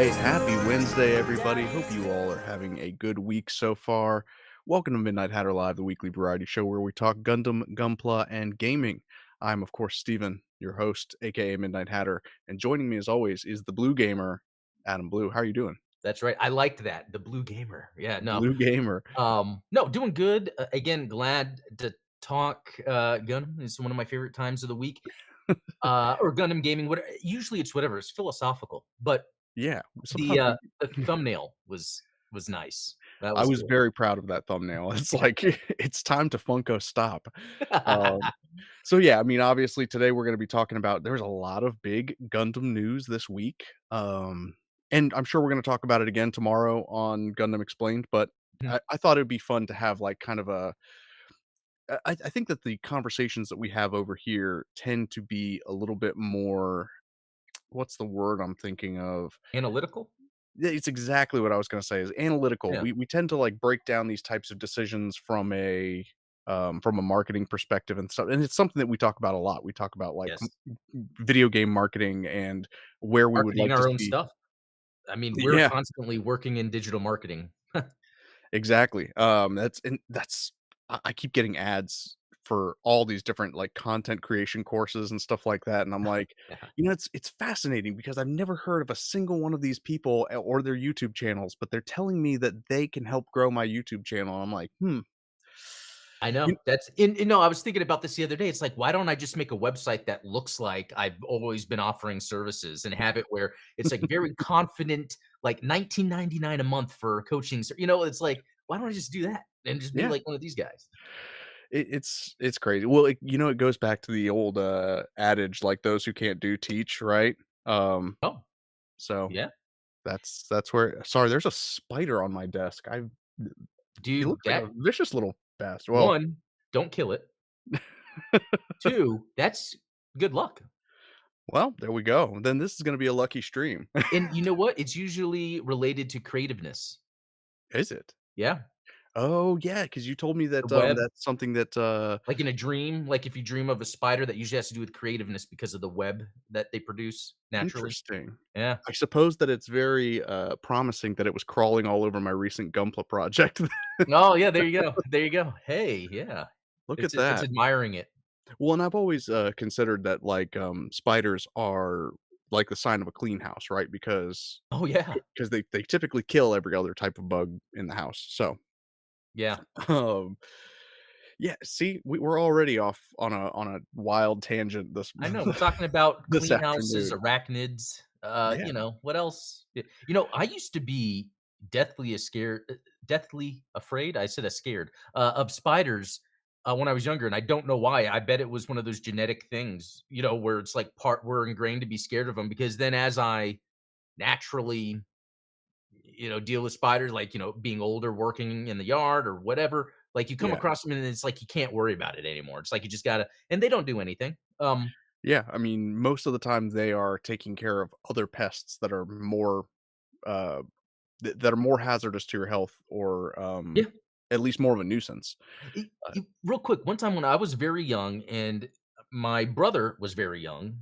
Hey, happy Wednesday, everybody. Hope you all are having a good week so far. Welcome to Midnight Hatter Live, the weekly variety show where we talk Gundam, Gunpla, and gaming. I'm, of course, Steven, your host, aka Midnight Hatter, and joining me as always is the Blue Gamer, Adam Blue. How are you doing? That's right. I liked that, the blue gamer. Yeah, no. Blue Gamer. No, doing good. Again, glad to talk, Gundam. It's one of my favorite times of the week. Or Gundam gaming, usually it's whatever, it's philosophical, but Yeah, the, sometimes uh, we the thumbnail was nice. That I was was cool. very proud of that thumbnail. It's like it's time to Funko stop. Um, so yeah, I mean, obviously today we're going to be talking about there's a lot of big Gundam news this week. And I'm sure we're going to talk about it again tomorrow on Gundam Explained, but Mhm. I thought it'd be fun to have like kind of a I think that the conversations that we have over here tend to be a little bit more what's the word I'm thinking of? Analytical? Yeah, it's exactly what I was gonna say is analytical. Yeah. We tend to, like, break down these types of decisions from a marketing perspective and stuff, and it's something that we talk about a lot. We talk about, like, Yes. video game marketing and where we would Marketing like to our own see. stuff. I mean, we're Yeah, constantly working in digital marketing. exactly. That's I keep getting ads for all these different, like, content creation courses and stuff like that, and I'm like, Yeah. it's fascinating because I've never heard of a single one of these people or their YouTube channels, but they're telling me that they can help grow my YouTube channel. I'm like, "Hmm." I You know. That's in no, I was thinking about this the other day. It's like, why don't I just make a website that looks like I've always been offering services and have it where it's like very confident, like 19.99 a month for coaching. It's like, why don't I just do that and just be Yeah, like one of these guys? it's crazy. Well, it goes back to the old, adage, like, "Those who can't do teach," right? Um, Oh, so yeah. that's where sorry, there's a spider on my desk. He Dude, looks like that a vicious little bastard. Well, one, don't kill it. Two, that's good luck. there we go. Then this is gonna be a lucky stream. And you know what? It's usually related to creativeness. Is it? Yeah. Oh, yeah, because you told me The that, web. that's something that, Like in a dream, like if you dream of a spider, that usually has to do with creativeness because of the web that they produce naturally. interesting. Yeah. I suppose that it's very, promising that it was crawling all over my recent Gunpla project. Oh, yeah, there you go. There you go. Hey, yeah. Look at It's that. admiring it. Well, and I've always, considered that, like, spiders are like the sign of a clean house, right? Oh, yeah. Because they typically kill every other type of bug in the house. So, Yeah. um, yeah, see, we're already off on a wild tangent this I know, we're talking about this clean houses, afternoon. arachnids, Yeah, what else? I used to be deathly afraid, I said scared, of spiders, when I was younger, and I don't know why. I bet it was one of those genetic things, where it's like we're ingrained to be scared of them. Because then as I naturally deal with spiders, like, being older, working in the yard or whatever, like, you come yeah, across them and it's like you can't worry about it anymore. It's like you just gotta and they don't do anything. yeah, I mean, most of the time, they are taking care of other pests that are more, uh, that are more hazardous to your health or, Yeah. at least more of a nuisance. Real quick, one time when I was very young and my brother was very young,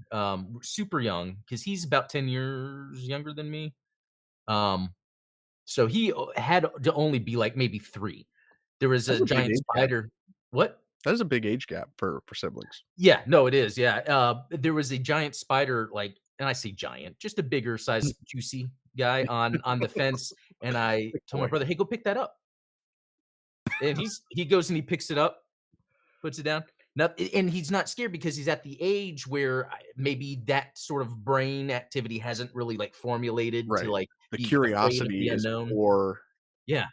super young, because he's about 10 years younger than me. Um, so he had to only be like maybe 3. There was That's a a big giant age gap. spider. What? That is a big age gap for siblings. Yeah, no, it is, yeah, there was a giant spider, like, and I say giant, just a bigger size, juicy guy on the fence, and I Big told my boy. brother, "Hey, go pick that up." And he goes and he picks it up, puts it down. Now, and he's not scared because he's at the age where maybe that sort of brain activity hasn't really, like, formulated to, Right. like, The be afraid of curiosity the is unknown. more. Yeah,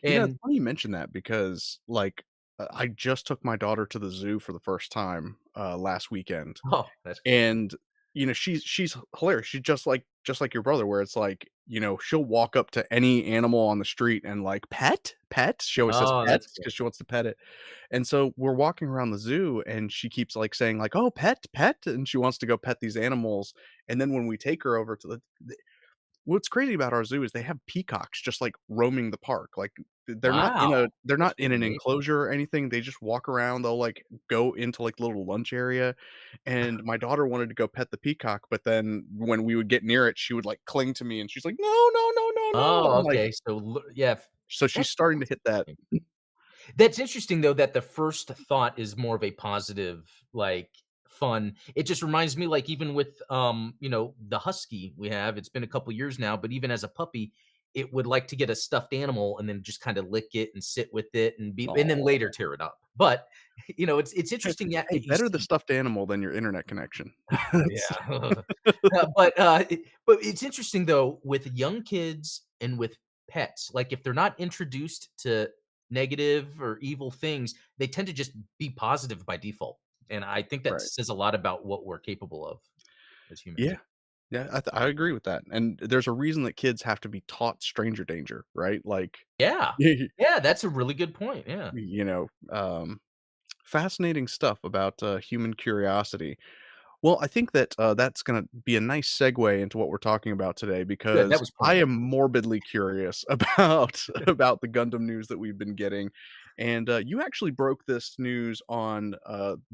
It's and funny you mention that because, like, I just took my daughter to the zoo for the first time, last weekend, oh, that's cool. and, she's hilarious. She's just like your brother, where it's like, she'll walk up to any animal on the street and, like, "Pet? Pet?" She always says, Oh, "Pet," that's cool. because she wants to pet it, and so we're walking around the zoo, and she keeps, like, saying, like, "Oh, pet, pet," and she wants to go pet these animals, and then when we take her over to the what's crazy about our zoo is they have peacocks just, like, roaming the park, like, Wow, they're that's not in pretty an neat. enclosure or anything, they just walk around, they'll, like, go into, like, little lunch area, and my daughter wanted to go pet the peacock, but then when we would get near it, she would, like, cling to me, and she's like, "No, no, no, no, no." Oh, I'm like okay, so l yeah, so she's starting to that's hit that. interesting. That's interesting though that the first thought is more of a positive, like, fun. It just reminds me, like, even with, the husky we have, it's been a couple years now, but even as a puppy, it would like to get a stuffed animal and then just kinda lick it and sit with it and then later Aw. tear it up. But, it's interesting that Hey, that you better the see. stuffed animal than your internet connection. Oh, That's yeah. But it's interesting though with young kids and with pets, like if they're not introduced to negative or evil things, they tend to just be positive by default. And I think that right. says a lot about what we're capable of as humans. Yeah. Yeah, I agree with that, and there's a reason that kids have to be taught stranger danger, right? Like, Yeah. Yeah, that's a really good point. Yeah. you know, fascinating stuff about, human curiosity. Well, I think that, that's gonna be a nice segue into what we're talking about today Good. That because was I planned. am morbidly curious about the Gundam news that we've been getting, and, you actually broke this news on,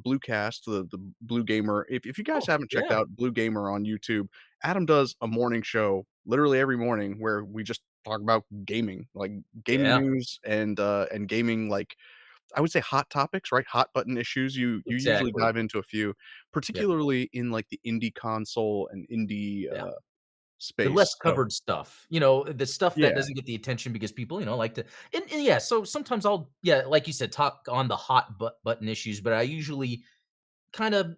Bluecast, the Blue Gamer. If you guys Oh, haven't checked yeah. out Blue Gamer on YouTube, Adam does a morning show literally every morning where we just talk about gaming, like, gaming Yeah. news and gaming, like, I would say hot topics, right? Hot button issues. You usually Exactly. dive into a few, Yep. particularly in, like, the indie console and indie, Yeah. The less space, so covered stuff, the stuff that yeah, doesn't get the attention because people, like to and yeah, so sometimes I'll yeah, like you said, talk on the hot button issues, but I usually kinda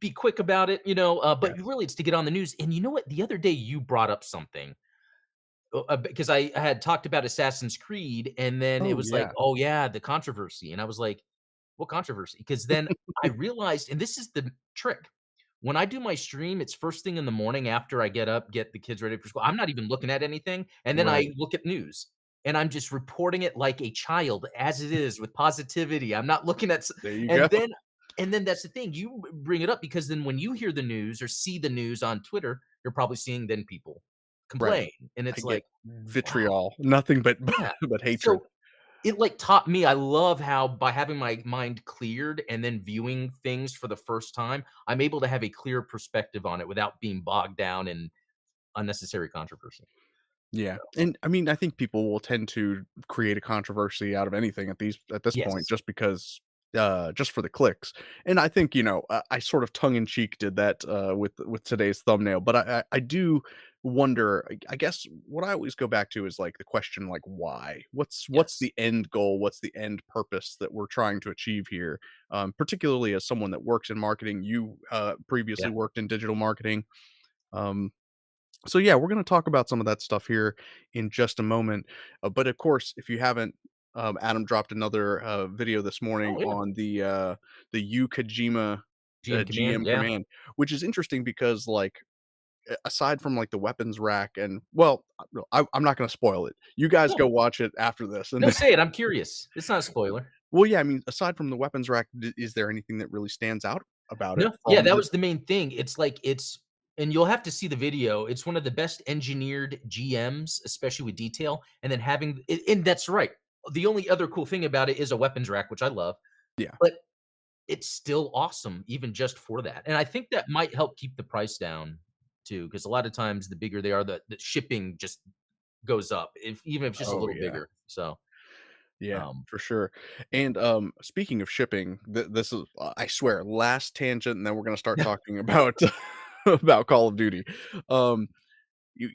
be quick about it, yeah. but really it's to get on the news, and you know what? The other day you brought up something, because I had talked about Assassin's Creed, and then it Oh, was like, yeah. "Oh, yeah, the controversy," and I was like, "What controversy?" Because then I realized and this is the trick. When I do my stream, it's first thing in the morning after I get up, get the kids ready for school. I'm not even looking at anything, and then I Right. look at news, and I'm just reporting it like a child as it is with positivity. I'm not looking at s There you go. and then and then that's the thing, you bring it up because then when you hear the news or see the news on Twitter, you're probably seeing then people Right. complain, and I it's get like, "Wow." vitriol, nothing but Yeah. but hatred. So it, like, taught me I love how by having my mind cleared and then viewing things for the first time, I'm able to have a clear perspective on it without being bogged down in unnecessary controversy. Yeah, So, and I mean, I think people will tend to create a controversy out of anything at this point yes. just because just for the clicks. And I think, I sort of tongue in cheek did that with today's thumbnail, but I do wonder, I guess what I always go back to is like the question like why? What's Yes. the end goal? What's the end purpose that we're trying to achieve here? Particularly as someone that works in marketing, you previously Yeah. worked in digital marketing. Um so yeah, we're going to talk about some of that stuff here in just a moment. But of course, if you haven't, Adam dropped another video this morning Oh, yeah. on the Yu Kojima GM command, GM yeah. command, which is interesting because like aside from like the weapons rack and well, I'm not going to spoil it. You guys No. go watch it after this, No, and say it, I'm curious. It's not a spoiler. well, yeah, I mean, aside from the weapons rack, is there anything that really stands out about it No, yeah, from that the? was the main thing. It's like and you'll have to see the video. It's one of the best engineered GMs, especially with detail, and then having and that's right. The only other cool thing about it is a weapons rack, which I love, Yeah. but it's still awesome even just for that, and I think that might help keep the price down too, because a lot of times the bigger they are, the shipping just goes up, even if it's just a Oh little yeah. bigger. So, Yeah, um, for sure. And, speaking of shipping, this is, I swear, last tangent, and then we're gonna start talking about about Call of Duty. Um,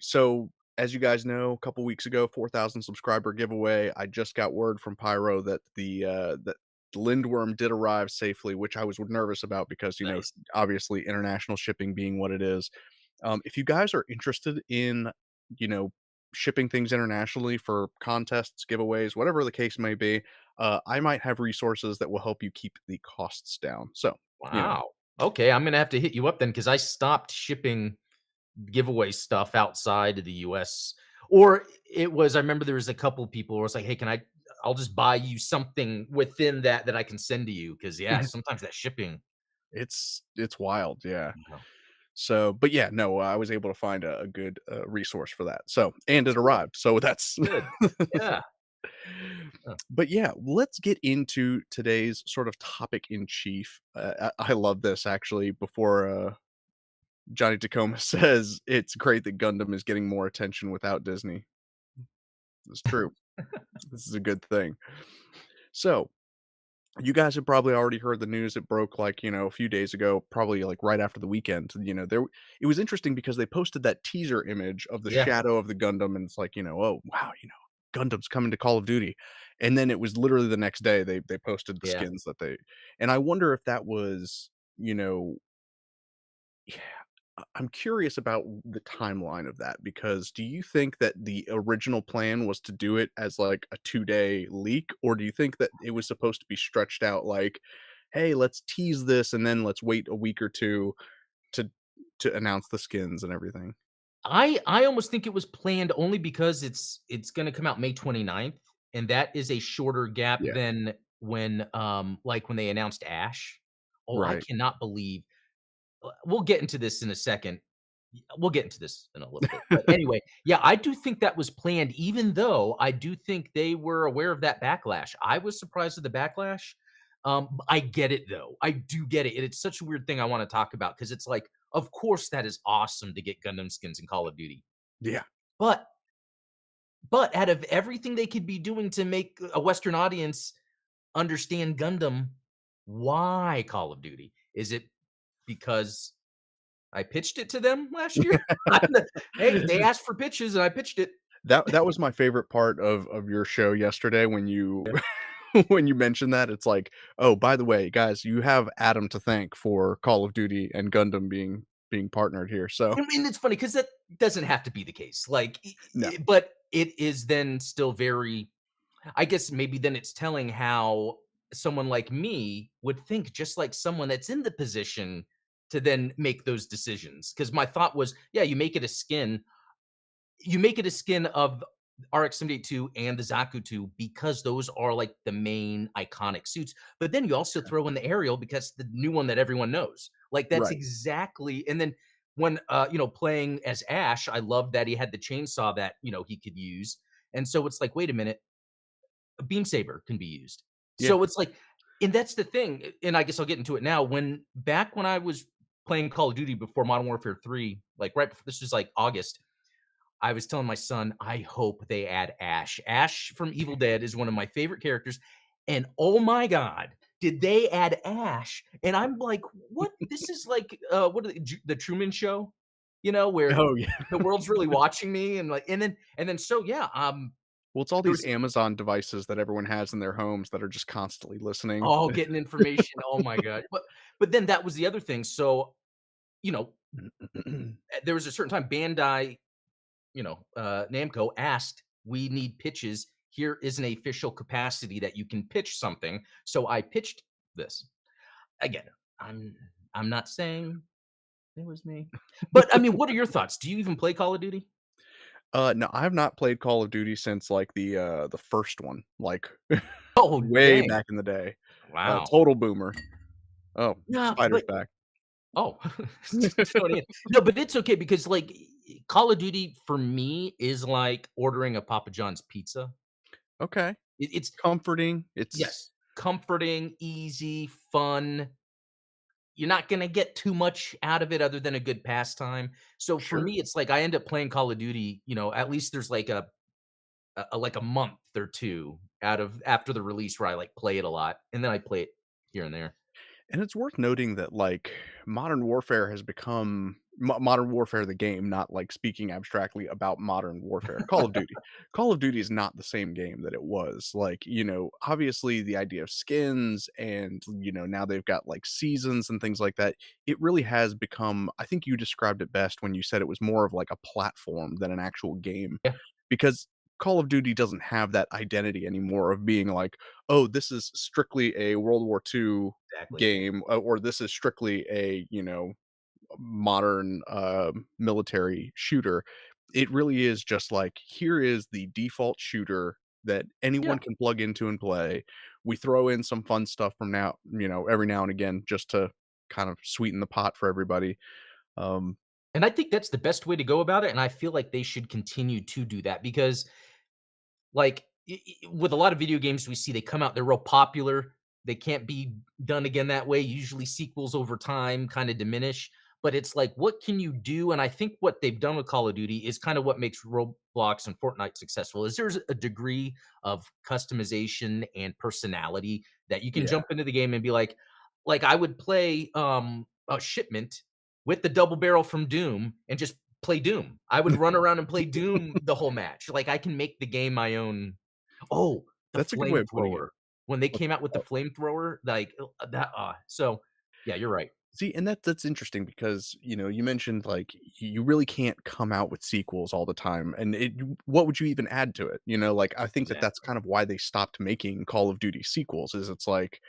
so as you guys know, a couple weeks ago, 4,000 subscriber giveaway. I just got word from Pyro that that Lindworm did arrive safely, which I was nervous about because, nice. obviously international shipping being what it is. If you guys are interested in, you know, shipping things internationally for contests, giveaways, whatever the case may be, I might have resources that will help you keep the costs down. So, you know, Wow. Okay, I'm gonna have to hit you up then because I stopped shipping giveaway stuff outside of the US. Or it was I remember there was a couple people where it's like, "Hey, I'll just buy you something within that I can send to you," because yeah, sometimes that shipping it's wild, yeah. no. So, but yeah, no, I was able to find a good, resource for that. So and it Cool. arrived, so that's Good. Yeah. Huh. But yeah, let's get into today's sort of topic in chief. I love this actually before, Johnny Tacoma says it's great that Gundam is getting more attention without Disney. It's true. This is a good thing. So, you guys have probably already heard the news. It broke like, a few days ago, probably like right after the weekend. It was interesting because they posted that teaser image of the Yeah. shadow of the Gundam, and it's like, oh wow, Gundam's coming to Call of Duty. And then it was literally the next day they posted the Yeah. skins that they and I wonder if that was, yeah, I'm curious about the timeline of that because do you think that the original plan was to do it as like a 2-day leak, or do you think that it was supposed to be stretched out like, "Hey, let's tease this and then let's wait a week or 2 to announce the skins and everything?" I almost think it was planned only because it's gonna come out May 29th, and that is a shorter gap Yeah, than when, like, when they announced Ash. Oh, I right. cannot believe we'll get into this in a second. We'll get into this in a little bit. But anyway, yeah, I do think that was planned, even though I do think they were aware of that backlash. I was surprised at the backlash. I get it though. I do get it. And it's such a weird thing I want to talk about because it's like, of course, that is awesome to get Gundam skins in Call of Duty. Yeah. But out of everything they could be doing to make a Western audience understand Gundam, why Call of Duty? Is it because I pitched it to them last year? Hey, they asked for pitches and I pitched it. That was my favorite part of your show yesterday when you when you mentioned that, it's like, "Oh, by the way, guys, you have Adam to thank for Call of Duty and Gundam being partnered here." So, I mean, it's funny because that doesn't have to be the case. Like, no, but it is then still very. I guess maybe then it's telling how someone like me would think, just like someone that's in the position to then make those decisions. Because my thought was, yeah, you make it a skin of RX-78 and the Zaku 2 because those are like the main iconic suits. But then you also throw in the Ariel because the new one that everyone knows. Like that's right. exactly. And then when playing as Ash, I love that he had the chainsaw that he could use. And so it's like, wait a minute, a beam saber can be used. Yeah. So it's like, and that's the thing. And I guess I'll get into it now. When I was playing Call of Duty before Modern Warfare 3, like right before this was like August, I was telling my son, I hope they add Ash. Ash from Evil Dead is one of my favorite characters. And oh my God, did they add Ash? And I'm like, what? This is like, what are the Truman Show, where Oh, yeah. the world's really watching me. And like, so, yeah, Well, it's all there these was Amazon devices that everyone has in their homes that are just constantly listening. all getting information. Oh my God. But then that was the other thing. So, you know, there was a certain time Bandai Namco asked, "We need pitches. Here is an official capacity that you can pitch something." So I pitched this. Again, I'm I'm not saying it was me, but I mean, what are your thoughts? Do you even play Call of Duty? No, I have not played Call of Duty since, like, the first one, like, Oh, way dang! back in the day. Wow. Total boomer. Oh, Yeah, Spider's but back. oh, no, but it's okay because like Call of Duty for me is like ordering a Papa John's pizza. Okay. It's Comforting. It's yes, comforting, easy, fun. You're not gonna get too much out of it other than a good pastime. So for sure. me, it's like I end up playing Call of Duty, at least there's like like a month or 2 out of after the release where I like play it a lot, and then I play it here and there. And it's worth noting that, like, Modern Warfare has become Modern Warfare the game, not, like, speaking abstractly about Modern Warfare. Call of Duty. Call of Duty is not the same game that it was. Like, obviously the idea of skins and, now they've got, like, seasons and things like that. It really has become I think you described it best when you said it was more of, like, a platform than an actual game. Yeah, Because Call of Duty doesn't have that identity anymore of being like, "Oh, this is strictly a World War II exactly. game, or this is strictly a, modern, military shooter." It really is just like, here is the default shooter that Yeah. anyone can plug into and play. We throw in some fun stuff from now every now and again just to kind of sweeten the pot for everybody. Um, And I think that's the best way to go about it, and I feel like they should continue to do that because like, with a lot of video games we see they come out, they're real popular. They can't be done again that way. Usually sequels over time kind of diminish, but it's like, what can you do? And I think what they've done with Call of Duty is kind of what makes Roblox and Fortnite successful. Is there's a degree of customization and personality that you can yeah. jump into the game and be like I would play a shipment with the double barrel from Doom and just play Doom. I would run around and play Doom the whole match. Like, I can make the game my own. Oh, the That's a good way of putting it. flamethrower. When they What came out with the flamethrower, like, that so, yeah, you're right. See, and that's interesting because, you mentioned, like, you really can't come out with sequels all the time, and what would you even add to it? Like, I think that that's Exactly. kind of why they stopped making Call of Duty sequels is it's like,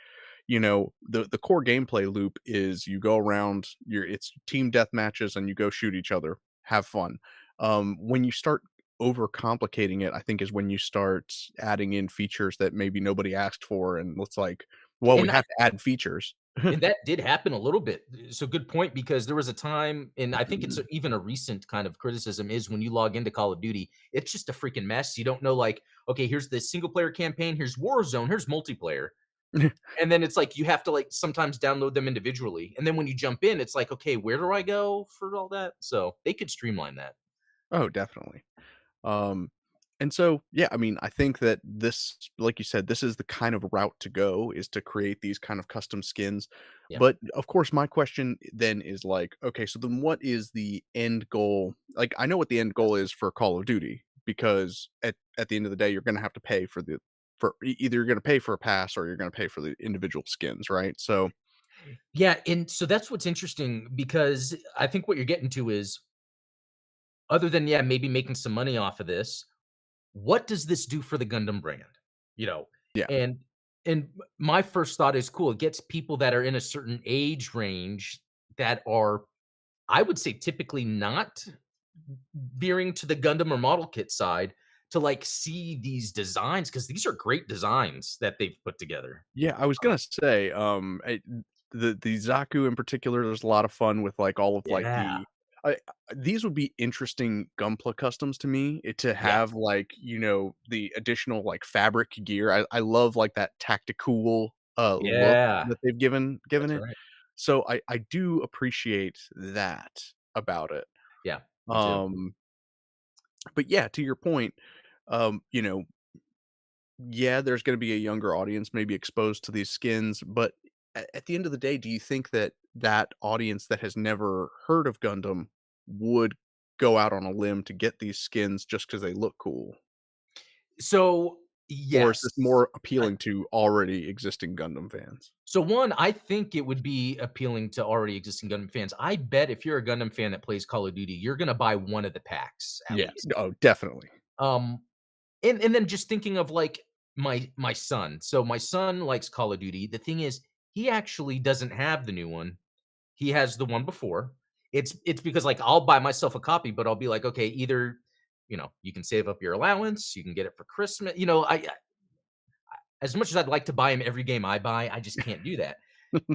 the core gameplay loop is you go around, it's team death matches and you go shoot each other, have fun. When you start overcomplicating it, I think is when you start adding in features that maybe nobody asked for, and it's like, well, we And I have to add features. and that did happen a little bit. So good point because there was a time, and I think it's even a recent kind of criticism is when you log into Call of Duty, it's just a freaking mess. You don't know, like, okay, here's the single player campaign, here's Warzone, here's multiplayer. And then it's like you have to, like, sometimes download them individually, and then when you jump in, it's like, "Okay, where do I go for all that?" So, they could streamline that. Oh, definitely. Um, and so, yeah, I mean, I think that this, like you said, this is the kind of route to go is to create these kind of custom skins. Yeah. But of course, my question then is like, okay, so then what is the end goal? Like, I know what the end goal Yes. is for Call of Duty because at the end of the day, you're going to have to pay either you're going to pay for a pass or you're going to pay for the individual skins, right? So, Yeah, and so that's what's interesting because I think what you're getting to is other than, yeah, maybe making some money off of this, what does this do for the Gundam brand? You know? yeah, And my first thought is, cool, it gets people that are in a certain age range that are, I would say, typically not veering to the Gundam or model kit side to, like, see these designs because these are great designs that they've put together. yeah, I was gonna say, the Zaku in particular, there's a lot of fun with, like, all of, like, Yeah. these would be interesting Gunpla customs to me, to Yes. have, like, the additional, like, fabric gear. I love, like, that tactical, look Yeah. that they've given That's it. right. So I do appreciate that about it. Yeah, me too. Um, but yeah, to your point, um, you know yeah, there's gonna be a younger audience maybe exposed to these skins, but at the end of the day, do you think that that audience that has never heard of Gundam would go out on a limb to get these skins just because they look cool? So, Or is yes. this more I appealing to already existing Gundam fans? so one, I think it would be appealing to already existing Gundam fans. I bet if you're a Gundam fan that plays Call of Duty, you're gonna buy one of the packs at Yeah. least. Oh, definitely. Um, and then just thinking of, like, my son. So my son likes Call of Duty. The thing is, he actually doesn't have the new one. He has the one before. It's because, like, I'll buy myself a copy, but I'll be like, "Okay, either, you can save up your allowance, you can get it for Christmas." As much as I'd like to buy him every game I buy, I just can't do that.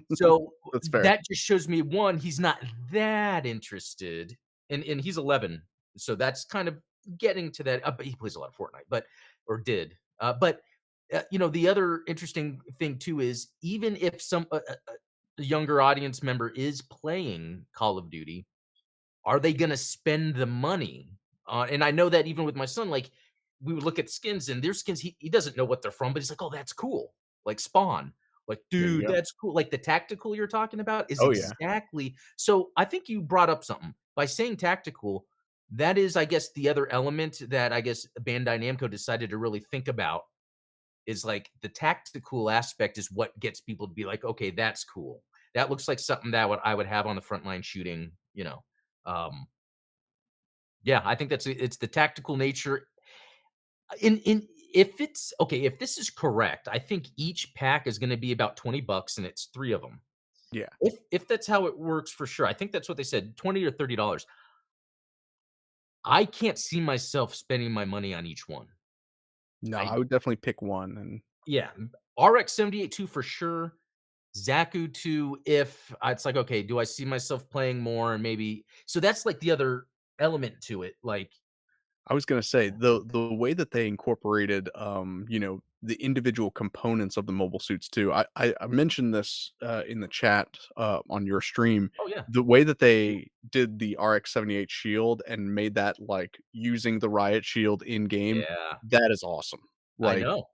So, That's fair. that just shows me, 1, he's not that interested, and he's 11, so that's kind of getting to that but he plays a lot of Fortnite, but or did. The other interesting thing too is even if a younger audience member is playing Call of Duty, are they gonna spend the money? And I know that even with my son, like, we would look at skins and there's skins he doesn't know what they're from, but he's like, "Oh, that's cool." Like Spawn. Like, There you "Dude, go. that's cool." Like, the tactical you're talking about is Oh, yeah. exactly so I think you brought up something. By saying tactical, that is, I guess, the other element that I guess Bandai Namco decided to really think about is, like, the tactical aspect is what gets people to be like, "Okay, that's cool. That looks like something that I would have on the front line shooting," you know? Um yeah, I think it's the tactical nature. In if it's okay, if this is correct, I think each pack is gonna be about $20 and it's 3 of them. Yeah. If that's how it works for sure, I think that's what they said, 20 or $30. I can't see myself spending my money on each one. No, I I would definitely pick one and Yeah, RX-78 2 for sure. Zaku 2 if it's like, okay, do I see myself playing more and maybe so that's like the other element to it, like I was gonna say the way that they incorporated, the individual components of the mobile suits too. I mentioned this in the chat on your stream. oh, yeah. The way that they did the RX-78 shield and made that like using the riot shield in game, Yeah. that is awesome. I Like know.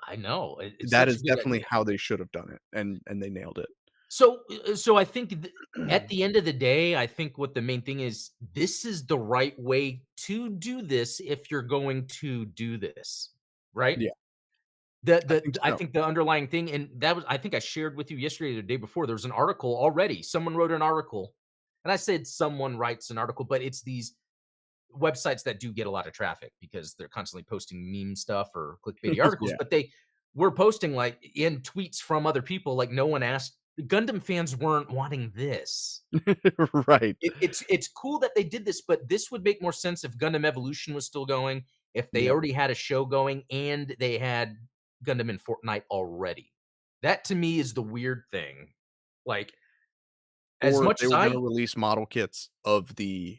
I know. It's that such a is good definitely idea. how they should have done it, and they nailed it. So I think at the end of the day, I think what the main thing is, this is the right way to do this if you're going to do this, right? Yeah, The I think the I so. think the underlying thing, and that was I think I shared with you yesterday or the day before, there was an article already. Someone wrote an article, and I said someone writes an article, but it's these websites that do get a lot of traffic because they're constantly posting meme stuff or clickbaity articles, Yeah. but they were posting like in tweets from other people, like no one asked. Gundam fans weren't wanting this. Right. It's cool that they did this, but this would make more sense if Gundam Evolution was still going, if they Yep. already had a show going, and they had Gundam in Fortnite already. That to me is the weird thing. Like, as Or if much they as were gonna I release model kits of the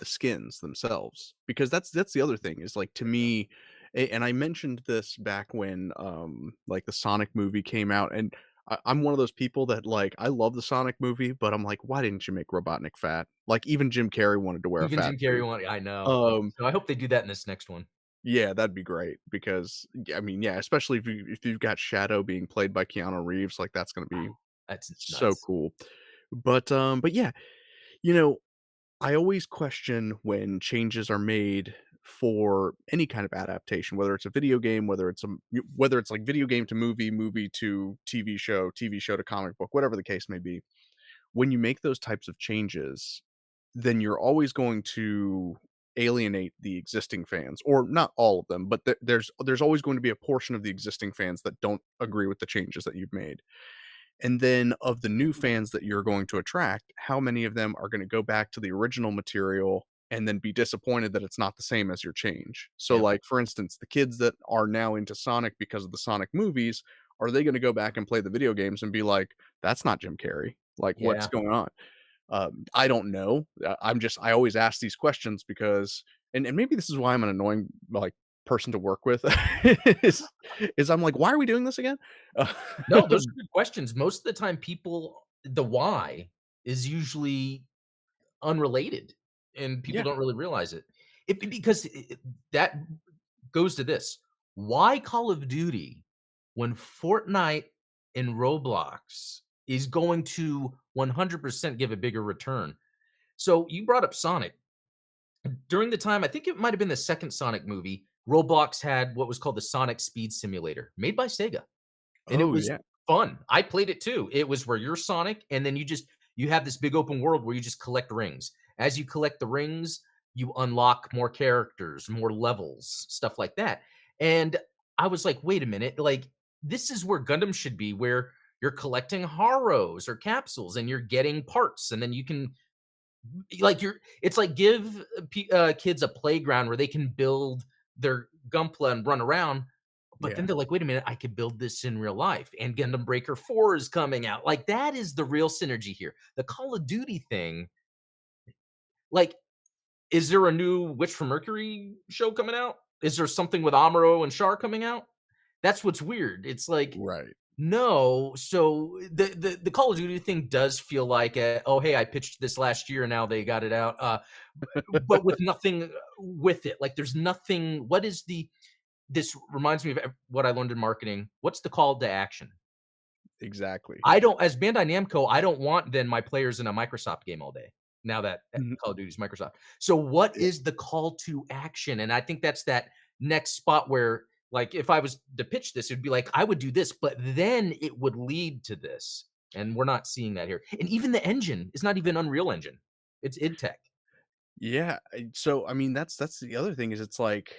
skins themselves, because that's the other thing is, like, to me and I mentioned this back when, like, the Sonic movie came out, and I'm one of those people that, like, I love the Sonic movie, but I'm like, "Why didn't you make Robotnik fat?" Like, even Jim Carrey wanted to wear a even fat Jim Carrey suit. wanted I know. Um, So I hope they do that in this next one. yeah, that'd be great because, I mean, yeah, especially if you've got Shadow being played by Keanu Reeves, like, that's gonna be Oh, that's so nuts. cool. But yeah, you know, I always question when changes are made for any kind of adaptation, whether it's a video game, whether it's like video game to movie, movie to TV show to comic book, whatever the case may be. When you make those types of changes, then you're always going to alienate the existing fans, or not all of them, but there's always going to be a portion of the existing fans that don't agree with the changes that you've made. And then of the new fans that you're going to attract, how many of them are gonna go back to the original material and then be disappointed that it's not the same as your change? So, Yep. like, for instance, the kids that are now into Sonic because of the Sonic movies, are they gonna go back and play the video games and be like, "That's not Jim Carrey. Like, what's Yeah. going on?" I don't know. I always ask these questions because and maybe this is why I'm an annoying, like, person to work with is I'm like, "Why are we doing this again?" No, those are good questions. Most of the time people the why is usually unrelated, and people Yeah. don't really realize it. Because that goes to this. Why Call of Duty when Fortnite and Roblox is going to 100% give a bigger return? So you brought up Sonic. During the time, I think it might have been the second Sonic movie, Roblox had what was called the Sonic Speed Simulator, made by Sega. And it Oh, was yeah. fun. I played it too. It was where you're Sonic, and then you have this big open world where you just collect rings. As you collect the rings, you unlock more characters, more levels, stuff like that. And I was like, "Wait a minute, like, this is where Gundam should be, where you're collecting Haros or capsules, and you're getting parts, and then you can like, you're it's like give kids a playground where they can build their Gunpla and run around, but then Yeah. they're like, "Wait a minute, I could build this in real life." And Gundam Breaker 4 is coming out. Like, that is the real synergy here. The Call of Duty thing, like, is there a new Witch from Mercury show coming out? Is there something with Amuro and Char coming out? That's what's weird. It's like, Right. no. So the Call of Duty thing does feel like, oh, hey, I pitched this last year, and now they got it out. But with nothing with it. Like, there's nothing. What is the this reminds me of what I learned in marketing. What's the call to action? Exactly. I don't as Bandai Namco, I don't want then my players in a Microsoft game all day, now that Mhm. Call of Duty is Microsoft. So what Yeah. is the call to action? And I think that's that next spot where, like, if I was to pitch this, it'd be like, I would do this, but then it would lead to this, and we're not seeing that here. And even the engine is not even Unreal Engine. It's id Tech. Yeah, so, I mean, that's the other thing is it's like,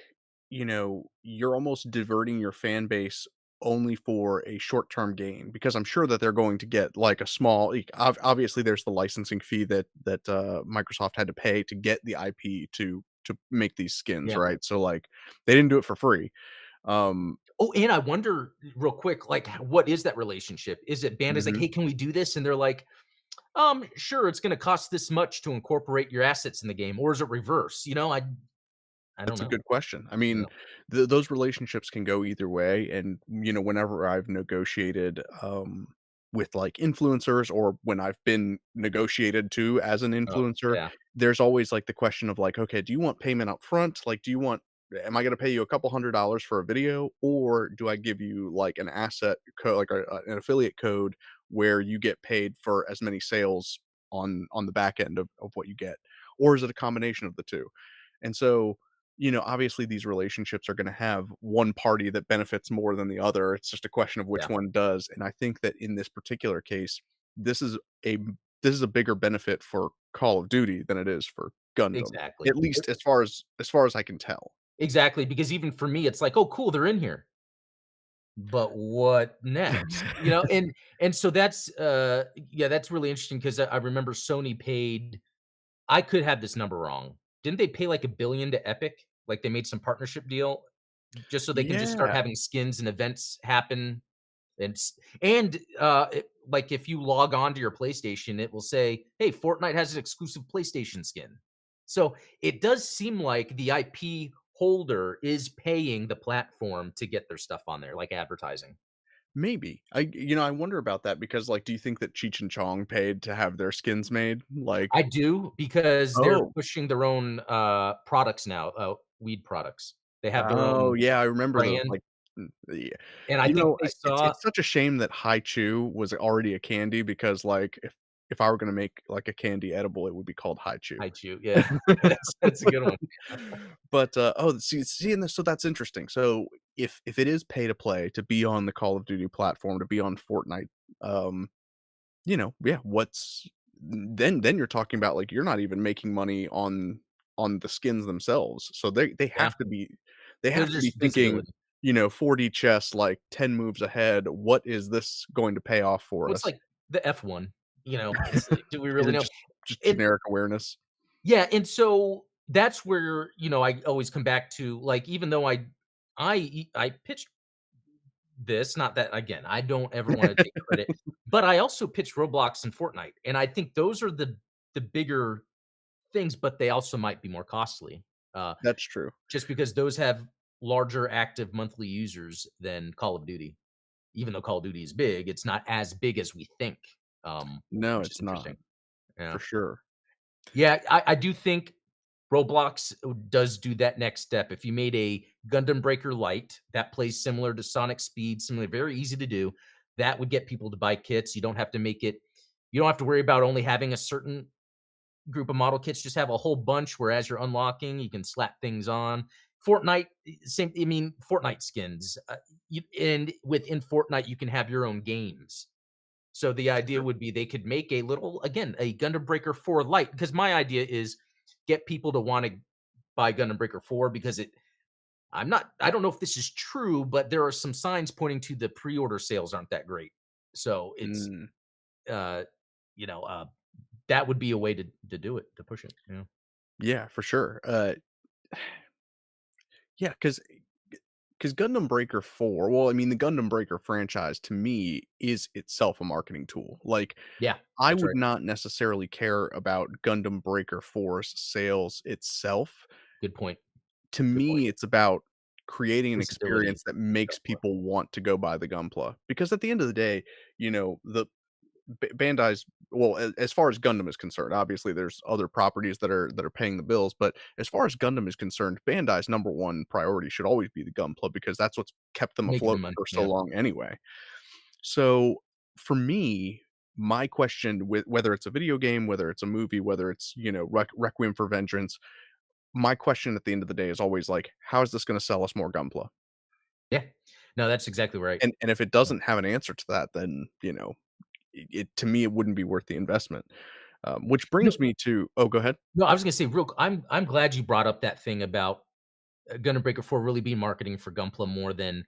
you're almost diverting your fan base only for a short-term gain because I'm sure that they're going to get, like, a small obviously, there's the licensing fee that Microsoft had to pay to get the IP to make these skins, Yeah. right? So, like, they didn't do it for free. Um Oh, and I wonder real quick, like, what is that relationship? Is it Bandai's like, Mhm. "Hey, can we do this?" And they're like, sure, it's gonna cost this much to incorporate your assets in the game," or is it reverse? I don't That's a know. good question. I You mean, know? those relationships can go either way, and, whenever I've negotiated, with, like, influencers or when I've been negotiated to as an Oh, influencer, yeah, there's always, like, the question of, like, "Okay, do you want payment up front? Like, do you want am I gonna pay you a couple $100 for a video, or do I give you, like, an asset like, an affiliate code where you get paid for as many sales on the back end of what you get? Or is it a combination of the 2?" And so, obviously these relationships are gonna have one party that benefits more than the other. It's just a question of which yeah, one does, and I think that in this particular case, this is a this is a bigger benefit for Call of Duty than it is for Gundam, exactly. at least as far as I can tell. Exactly, because even for me, it's like, "Oh, cool, they're in here." But what next? And so yeah, that's really interesting 'cause I remember Sony paid I could have this number wrong. Didn't they pay like 1,000,000,000 to Epic? Like, they made some partnership deal just so they can just start Yeah, having skins and events happen, like, if you log on to your PlayStation, it will say, "Hey, Fortnite has an exclusive PlayStation skin." So, it does seem like the IP holder is paying the platform to get their stuff on there, like advertising. maybe. I wonder about that because, like, do you think that Cheech and Chong paid to have their skins made? I Like, do, because they're oh. pushing their own, products now, weed products. They have their Oh, own yeah, I remember those, brand, like, yeah. and I think they It's saw it's such a shame that Chew was already a candy because, like, if I were gonna make, like, a candy edible, it would be called Chew. Haichu, yeah. That's a good one. But, oh, and so that's interesting. So, if it is pay to play to be on the Call of Duty platform, to be on Fortnite, um, yeah, then you're talking about, like, you're not even making money on the skins themselves. So they Yeah, have to be they have there's to be just thinking, visibility. 4D chess, like, 10 moves ahead. What is this going to pay off for Well, it's us? like the F1, it's like, do we really Yeah, know? just And generic awareness. yeah, and so that's where, I always come back to, like, even though I pitched this, not that again, I don't ever wanna take credit, but I also pitched Roblox and Fortnite, and I think those are the bigger things, but they also might be more costly, uh, That's true. just because those have larger active monthly users than Call of Duty. Even though Call of Duty is big, it's not as big as we think, No, which is it's not, interesting. Yeah. for sure. Yeah, I do think Roblox does do that next step. If you made a Gundam Breaker Lite that plays similar to Sonic Speed, similar, very easy to do, that would get people to buy kits. You don't have to worry about only having a certain group of model kits, just have a whole bunch where as you're unlocking, you can slap things on. Fortnite, same I mean, Fortnite skins, and within Fortnite, you can have your own games. So the idea Sure. would be they could make a Gundam Breaker 4 Lite, because my idea is get people to wanna buy Gundam Breaker 4 because I don't know if this is true, but there are some signs pointing to the pre-order sales aren't that great. So Mm, uh, you know, uh, that would be a way to do it, to push it, yeah, for sure. Yeah, because Gundam Breaker 4, well, I mean, the Gundam Breaker franchise to me is itself a marketing tool. Like, Yeah, I that's would right. not necessarily care about Gundam Breaker 4's sales itself. Good point. To Good point. me, it's about creating an Visibility. experience that makes people want to go buy the Gunpla. Because at the end of the day, the Bandai's, well, as far as Gundam is concerned, obviously there's other properties that are paying the bills, but as far as Gundam is concerned, Bandai's number one priority should always be the Gunpla because that's what's kept them Making the afloat money, for so yeah. long anyway. So for me, my question with whether it's a video game, whether it's a movie, whether it's Requiem for Vengeance, my question at the end of the day is always like, how is this going to sell us more Gunpla? Yeah. No, that's exactly right. And if it Yeah. doesn't have an answer to that, then to me it wouldn't be worth the investment. Which No brings me to, oh, go ahead. no, I was gonna say I'm glad you brought up that thing about, Gundam Breaker 4 really be marketing for Gunpla more than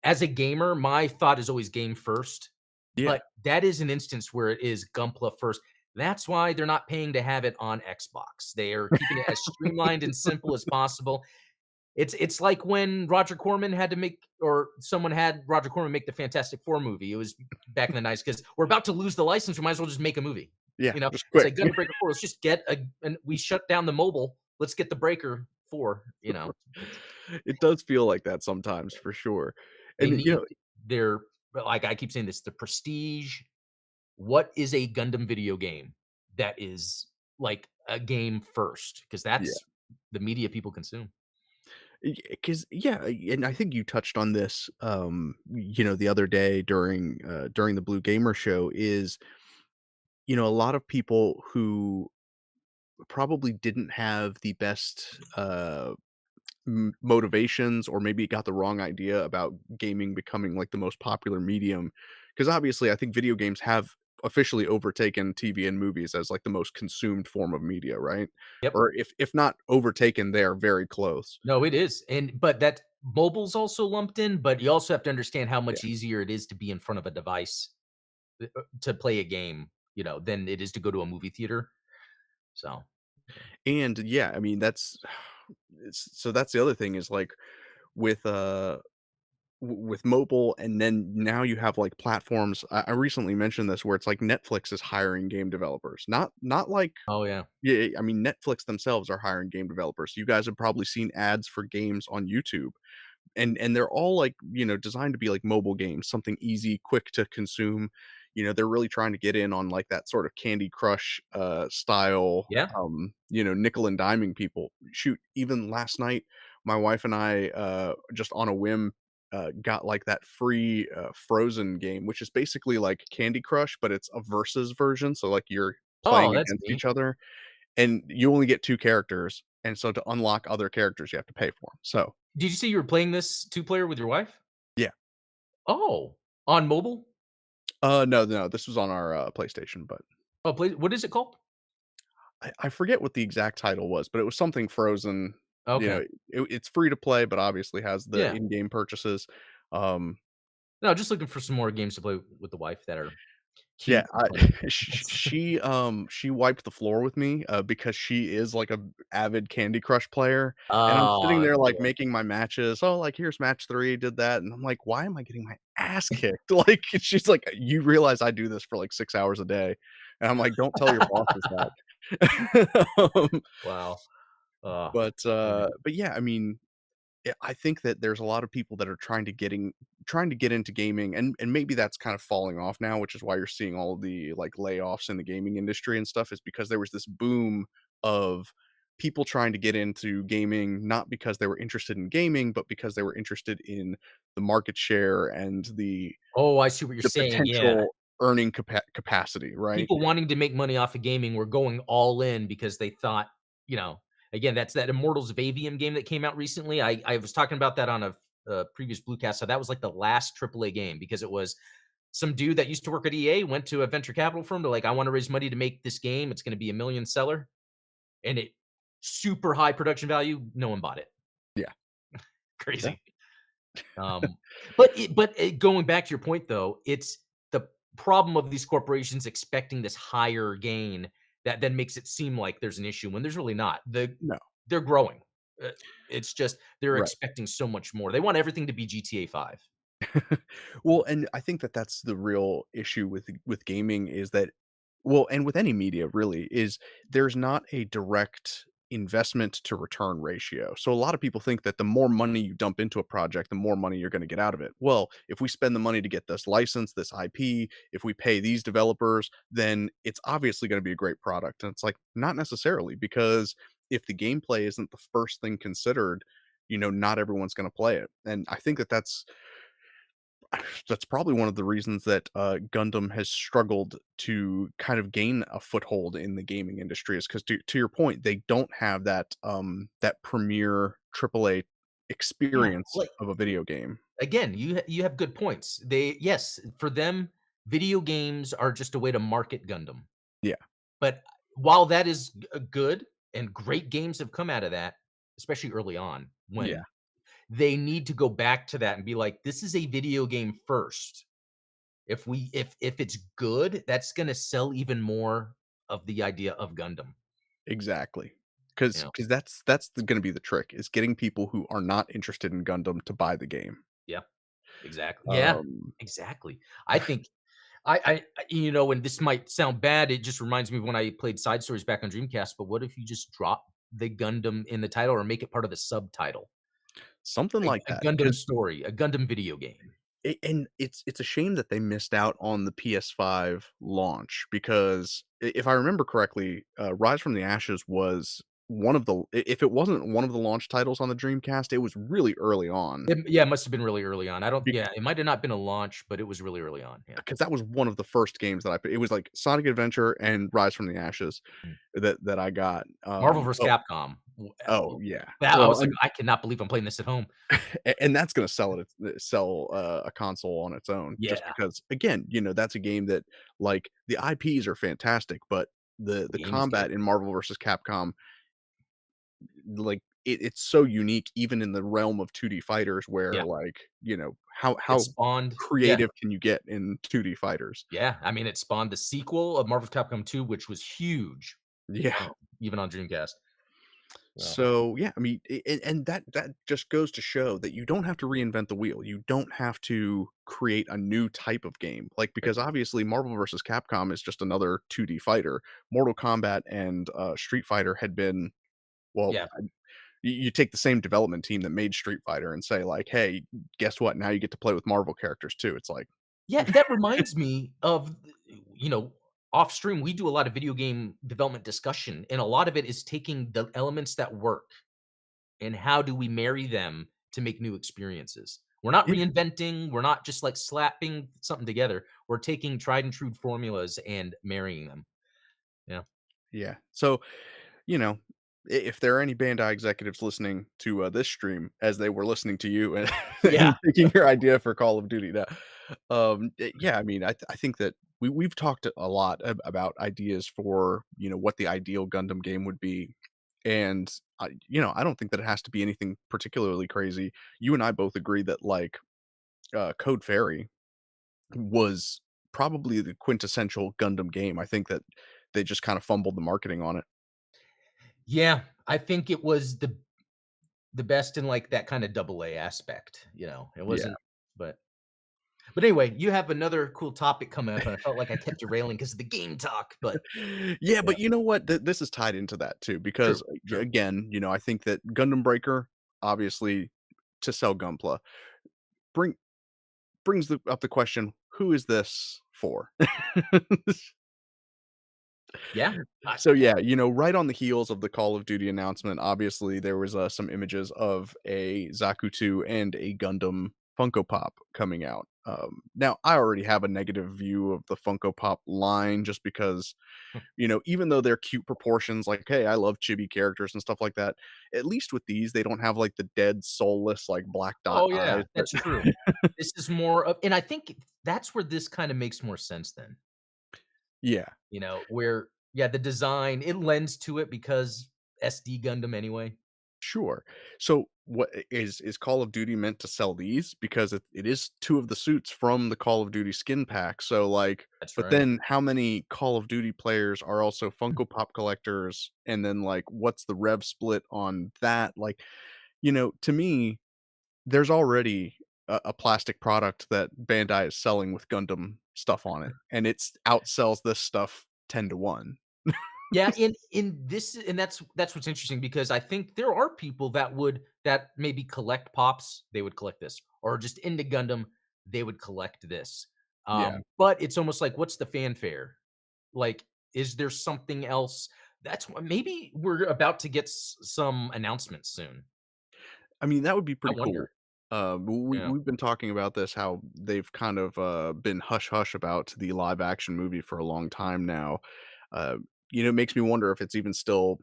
as a gamer, my thought is always game first, Yeah, but that is an instance where it is Gunpla first. That's why they're not paying to have it on Xbox. They are keeping it as streamlined and simple as possible. It's like when Roger Corman had to make or someone had Roger Corman make the Fantastic Four movie. It was back in the '90s because we're about to lose the license. We might as well just make a movie. Yeah, You know, just it's quick. like Gunner Breaker 4. Let's just get a and we shut down the mobile. Let's get the Breaker 4. You know, it's It does feel like that sometimes for sure. they And, need their but like I keep saying this, the prestige. What is a Gundam video game that is like a game first? Because yeah. that's the media people consume. Because yeah, and I think you touched on this, the other day during the Blue Gamer Show is, a lot of people who probably didn't have the best, motivations, or maybe got the wrong idea about gaming becoming like the most popular medium. Because obviously, I think video games have officially overtaken TV and movies as like the most consumed form of media, right? Yep. Or if not overtaken, they are very close. No, it is, and but that mobile's also lumped in, but you also have to understand how Yeah. much easier it is to be in front of a device, to play a game, than it is to go to a movie theater. So, yeah. And yeah, I mean so that's the other thing is like with with mobile, and then now you have like platforms. I recently mentioned this where it's like Netflix is hiring game developers, not like. Oh, yeah. Yeah, I mean, Netflix themselves are hiring game developers. You guys have probably seen ads for games on YouTube, and they're all, like, designed to be like mobile games, something easy, quick to consume. They're really trying to get in on, like, that sort of Candy Crush, style, Yeah. nickel and diming people. Shoot, even last night, my wife and I, just on a whim, got, like, that free, Frozen game, which is basically like Candy Crush, but it's a versus version, so, like, you're Oh, playing that's against neat. each other, and you only get 2 characters, and so to unlock other characters, you have to pay for them. So, Did you say you were playing this two-player with your wife? yeah. Oh, on mobile? No, no, this was on our, PlayStation, but Oh, play what is it called? I forget what the exact title was, but it was something Frozen. Okay. It's free to play, but obviously has the Yeah. in-game purchases. Um, No, just looking for some more games to play with the wife that are yeah, cute and fun. she wiped the floor with me, because she is, like, a avid Candy Crush player, and I'm sitting Oh, there, like, yeah. making my matches. "Oh, like, here's match 3, did that," and I'm like, "Why am I getting my ass kicked?" Like, she's like, "You realize I do this for, like, 6 hours a day?" And I'm like, "Don't tell your bosses that." Um, Wow. Yeah. but yeah, I mean, I think that there's a lot of people that are trying to get into gaming, and maybe that's kind of falling off now, which is why you're seeing all the, like, layoffs in the gaming industry and stuff, is because there was this boom of people trying to get into gaming, not because they were interested in gaming, but because they were interested in the market share and Oh, I see what you're the saying, yeah. potential earning capacity, right? People wanting to make money off of gaming were going all in because they thought, you know again, that's that Immortals of Avium game that came out recently. I was talking about that on a previous Bluecast, so that was, like, the last AAA game because it was some dude that used to work at EA, went to a venture capital firm to, like, "I wanna raise money to make this game, it's gonna be a million seller," and it super high production value, no one bought it. Yeah. Yeah. Crazy. Um, but going back to your point though, it's the problem of these corporations expecting this higher gain that then makes it seem like there's an issue when there's really not. No. They're growing. Uh, it's just they're Right. expecting so much more. They want everything to be GTA 5. Well, and I think that that's the real issue with gaming is that, well, and with any media really, is there's not a direct investment to return ratio. So a lot of people think that the more money you dump into a project, the more money you're going to get out of it. Well, if we spend the money to get this license, this IP, if we pay these developers, then it's obviously going to be a great product. And it's like not necessarily, because if the gameplay isn't the first thing considered, not everyone's going to play it. And I think that that's probably one of the reasons that, Gundam has struggled to kind of gain a foothold in the gaming industry, is because, to your point, they don't have that premier AAA Yeah, experience like of a video game. again, you have good points. They yes, for them, video games are just a way to market Gundam. Yeah, But while that is good and great games have come out of that, especially early on, yeah, when they need to go back to that and be like, "This is a video game first. If it's good, that's gonna sell even more of the idea of Gundam." exactly. 'Cause You know? 'cause that's gonna be the trick, is getting people who are not interested in Gundam to buy the game. Yeah, exactly. Yeah, Um, exactly. I think and this might sound bad, it just reminds me of when I played Side Stories back on Dreamcast, but what if you just drop the Gundam in the title or make it part of the subtitle? Something A like a that, Gundam 'cause story, a Gundam video game. and it's a shame that they missed out on the PS5 launch because if I remember correctly, Rise from the Ashes was one of the if it wasn't one of the launch titles on the Dreamcast, it was really early on. Yeah, it must have been really early on. I don't yeah, it might have not been a launch, but it was really early on, yeah. Because that was one of the first games that it was like Sonic Adventure and Rise from the Ashes Mm. that I got. Marvel vs. Capcom. Oh, yeah. That I Well, was like, "I cannot believe I'm playing this at home." and that's gonna sell, a console on its own just Yeah, because, again, that's a game that, like, the IPs are fantastic, but the the game is good. combat in Marvel vs. Capcom, like, it's so unique even in the realm of 2D fighters where, Yeah, like, it how spawned yeah, creative can you get in 2D fighters? yeah, I mean, it spawned the sequel of Marvel vs. Capcom 2, which was huge, Yeah. even on Dreamcast. So, So, yeah, I mean, and that just goes to show that you don't have to reinvent the wheel. You don't have to create a new type of game. Like, right. because obviously Marvel versus Capcom is just another 2D fighter. Mortal Kombat and Street Fighter had been, well, Yeah. you take the same development team that made Street Fighter and say like, "Hey, guess what? Now you get to play with Marvel characters too." It's like, Yeah, that reminds me of, you know, off stream, we do a lot of video game development discussion, and a lot of it is taking the elements that work and how do we marry them to make new experiences. We're not yeah, reinventing, we're not just like slapping something together. We're taking tried and true formulas and marrying them. Yeah. yeah. So, you know, if there are any Bandai executives listening to this stream as they were listening to you and, Yeah. and taking your idea for Call of Duty, now, yeah, I mean, I think that we've talked a lot about ideas for what the ideal Gundam game would be, and I don't think that it has to be anything particularly crazy. You and I both agree that like Code Fairy was probably the quintessential Gundam game. I think that they just kind of fumbled the marketing on it. Yeah. I think it was the best in like that kind of double A aspect, It Yeah. wasn't but anyway, you have another cool topic coming up, and I felt like I kept derailing because of the game talk, but Yeah, yeah, but you know what? This is tied into that too true, because, true. again, I think that Gundam Breaker, obviously, to sell Gunpla, bring brings up the question, who is this for? Yeah, I So, yeah, right on the heels of the Call of Duty announcement, obviously, there was, some images of a Zaku 2 and a Gundam Funko Pop coming out. Now, I already have a negative view of the Funko Pop line just because, even though they're cute proportions, like, hey, I love chibi characters and stuff like that. At least with these, they don't have like the dead, soulless, like black dot oh, yeah, eyes. That that's true. This is more of and I think that's where this kinda makes more sense then, yeah, where yeah, the design, it lends to it because SD Gundam anyway. sure. So, what is Call of Duty meant to sell these? Because it is two of the suits from the Call of Duty skin pack. So, like, That's but right. then how many Call of Duty players are also Funko Pop collectors? And then, like, what's the rev split on that? Like, to me, there's already a plastic product that Bandai is selling with Gundam stuff on it, and it's outsells this stuff 10 to 1. Yeah, in this and that's what's interesting because I think there are people that maybe collect Pops, they would collect this, or just into Gundam, they would collect this. Yeah. But it's almost like, what's the fanfare? Like, is there something else? That's what maybe we're about to get some announcements soon. I mean, that would be I pretty cool. wonder. Yeah, We've been talking about this, how they've kind of, been hush hush about the live action movie for a long time now. Uh, it makes me wonder if it's even still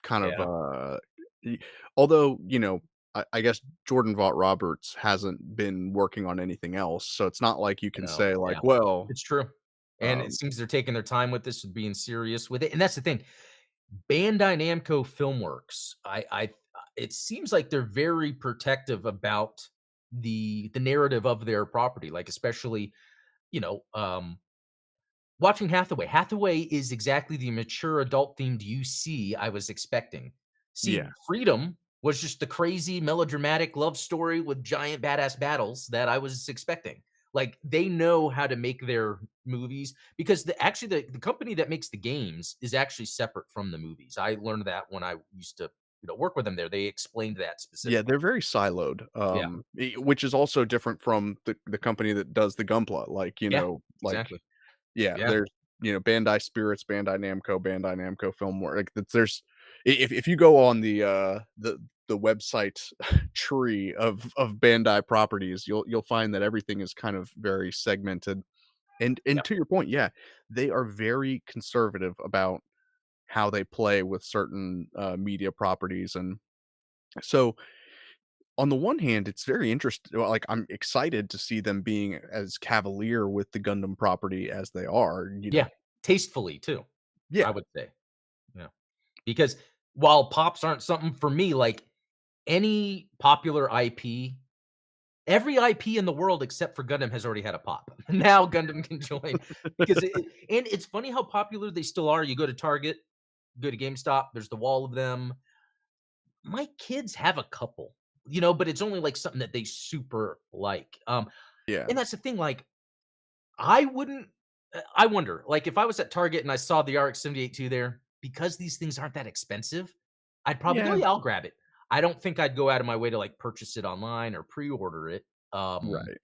kind of, yeah, y although, I guess Jordan Vogt-Roberts hasn't been working on anything else, so it's not like you can no, say yeah, like, "Well," it's true. And it um seems they're taking their time with this, being serious with it. And that's the thing. Bandai Namco Filmworks, it seems like they're very protective about the narrative of their property, like, especially, you know, um, watching Hathaway. Hathaway is exactly the mature adult themed UC I was expecting. Yeah. See, Freedom was just the crazy melodramatic love story with giant badass battles that I was expecting. Like they know how to make their movies because the company that makes the games is actually separate from the movies. I learned that when I used to work with them there. They explained that Yeah, specifically. they're very siloed, Yeah. which is also different from the company that does the Gunpla, like, Yeah. like, Exactly. yeah, Yeah. there's, Bandai Spirits, Bandai Namco Fillmore, like, there's if you go on the website tree of Bandai properties, you'll find that everything is kind of very segmented, and Yep. to your point, yeah, they are very conservative about how they play with certain, media properties, and so on the one hand, it's very interesting. Like, I'm excited to see them being as cavalier with the Gundam property as they are. Yeah. Tastefully too, I Yeah, would say. Yeah. Because while pops aren't something for me, like any popular IP, every IP in the world except for Gundam has already had a pop. Now Gundam can join because and it's funny how popular they still are. You go to Target, go to GameStop, there's the wall of them. My kids have a couple, but it's only like something that they super like. yeah, And that's the thing, like I wouldn't I wonder, like, if I was at Target and I saw the RX-78 there, because these things aren't that expensive, I'd probably go, yeah, "Yeah, I'll grab it." I don't think I'd go out of my way to, like, purchase it online or pre-order it, right.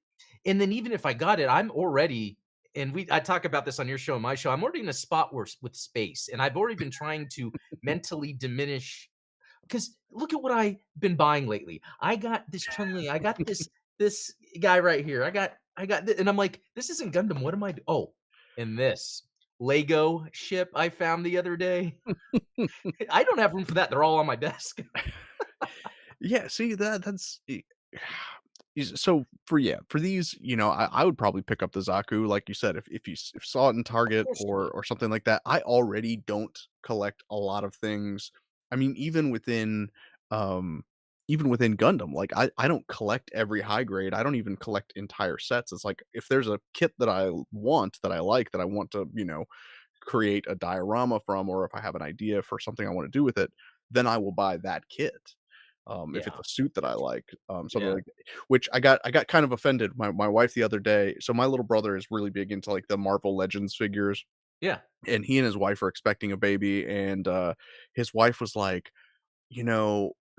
and then even if I got it, I'm already and I talk about this on your show and my show, I'm already in a spot where with space, and I've already been trying to mentally diminish because look at what I've been buying lately. I got this Chun-Li, I got this guy right here. I got and I'm like, this isn't Gundam. What am I oh, and this Lego ship I found the other day. I don't have room for that. They're all on my desk. Yeah, see that's so for yeah, for these, I would probably pick up the Zaku, like you said, if if you saw it in Of Target course you would. or something like that. I already don't collect a lot of things. I mean, um even within Gundam, like I don't collect every high grade. I don't even collect entire sets. It's like if there's a kit that I want, that I like, that I want to, create a diorama from, or if I have an idea for something I want to do with it, then I will buy that kit. If it's Yeah. a suit that I like, something Yeah. like which I got kind of offended. My wife the other day, so my little brother is really big into like the Marvel Legends figures, Yeah. and he and his wife are expecting a baby, and his wife was like,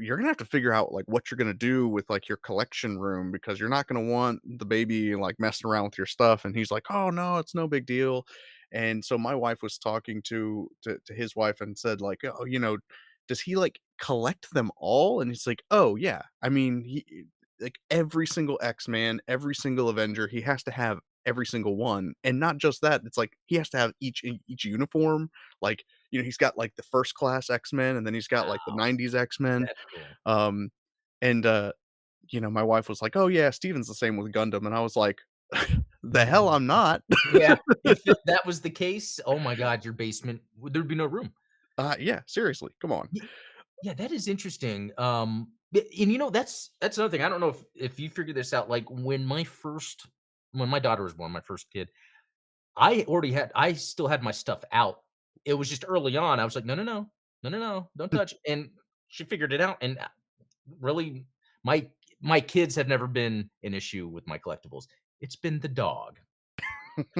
you're gonna have to figure out like what you're gonna do with like your collection room because you're not gonna want the baby like messing around with your stuff. And he's like, oh no, it's no big deal. And so my wife was talking to his wife and said, like, oh, does he like collect them all? And he's like, oh yeah. I mean, like every single X-Man, every single Avenger, he has to have every single one. And not just that, it's like he has to have each uniform. Like, he's got like the first class X-Men, and then he's got like the Wow. 90s X-Men. That's cool. Um, and my wife was like, "Oh yeah, Steven's the same with Gundam." And I was like, "The hell I'm not." Yeah. If that was the case, oh my god, your basement there'd be no room. Yeah, seriously, come on. Y Yeah, that is interesting. And that's another thing. I don't know if you figured this out. Like when my daughter was born, my first kid, I still had my stuff out. It was just early on. I was like, no, no, no, no, no, no, don't touch. And she figured it out. And really, my my kids have never been an issue with my collectibles. It's been the dog,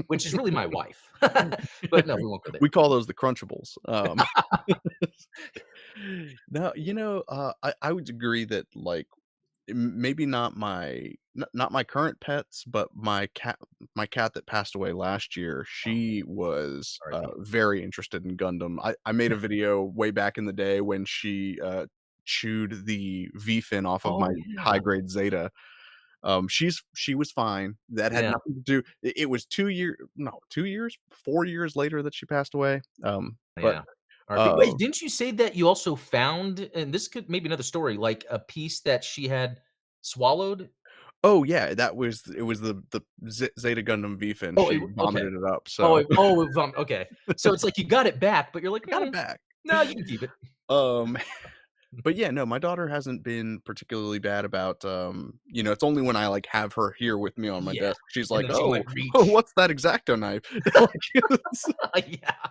which is really my wife. But no, we won't go there. We call those the Crunchables. No, I would agree that, like, maybe not my current pets, but my cat that passed away last year, Oh, she was, R.I.P. very interested in Gundam. I made a video way back in the day when she, chewed the V-fin off of my Oh yeah, high grade Zeta. She was fine. That had yeah. nothing to do it was 2 years, 4 years later that she passed away, but, Yeah. RP. uh Wait, didn't you say that you also found and this could maybe another story, like a piece that she had swallowed? oh, yeah, it was the Zeta Gundam V-fin, Oh, she okay. vomited it up, so It okay. So it's like you got it back, but you're like, I got it back. no, you can keep it." Um, But yeah, no, my daughter hasn't been particularly bad about, it's only when I, like, have her here with me on my Yeah, desk, she's and like, then she'll, "Oh, like, reach. what's that X-Acto knife?" Like, it's Yeah.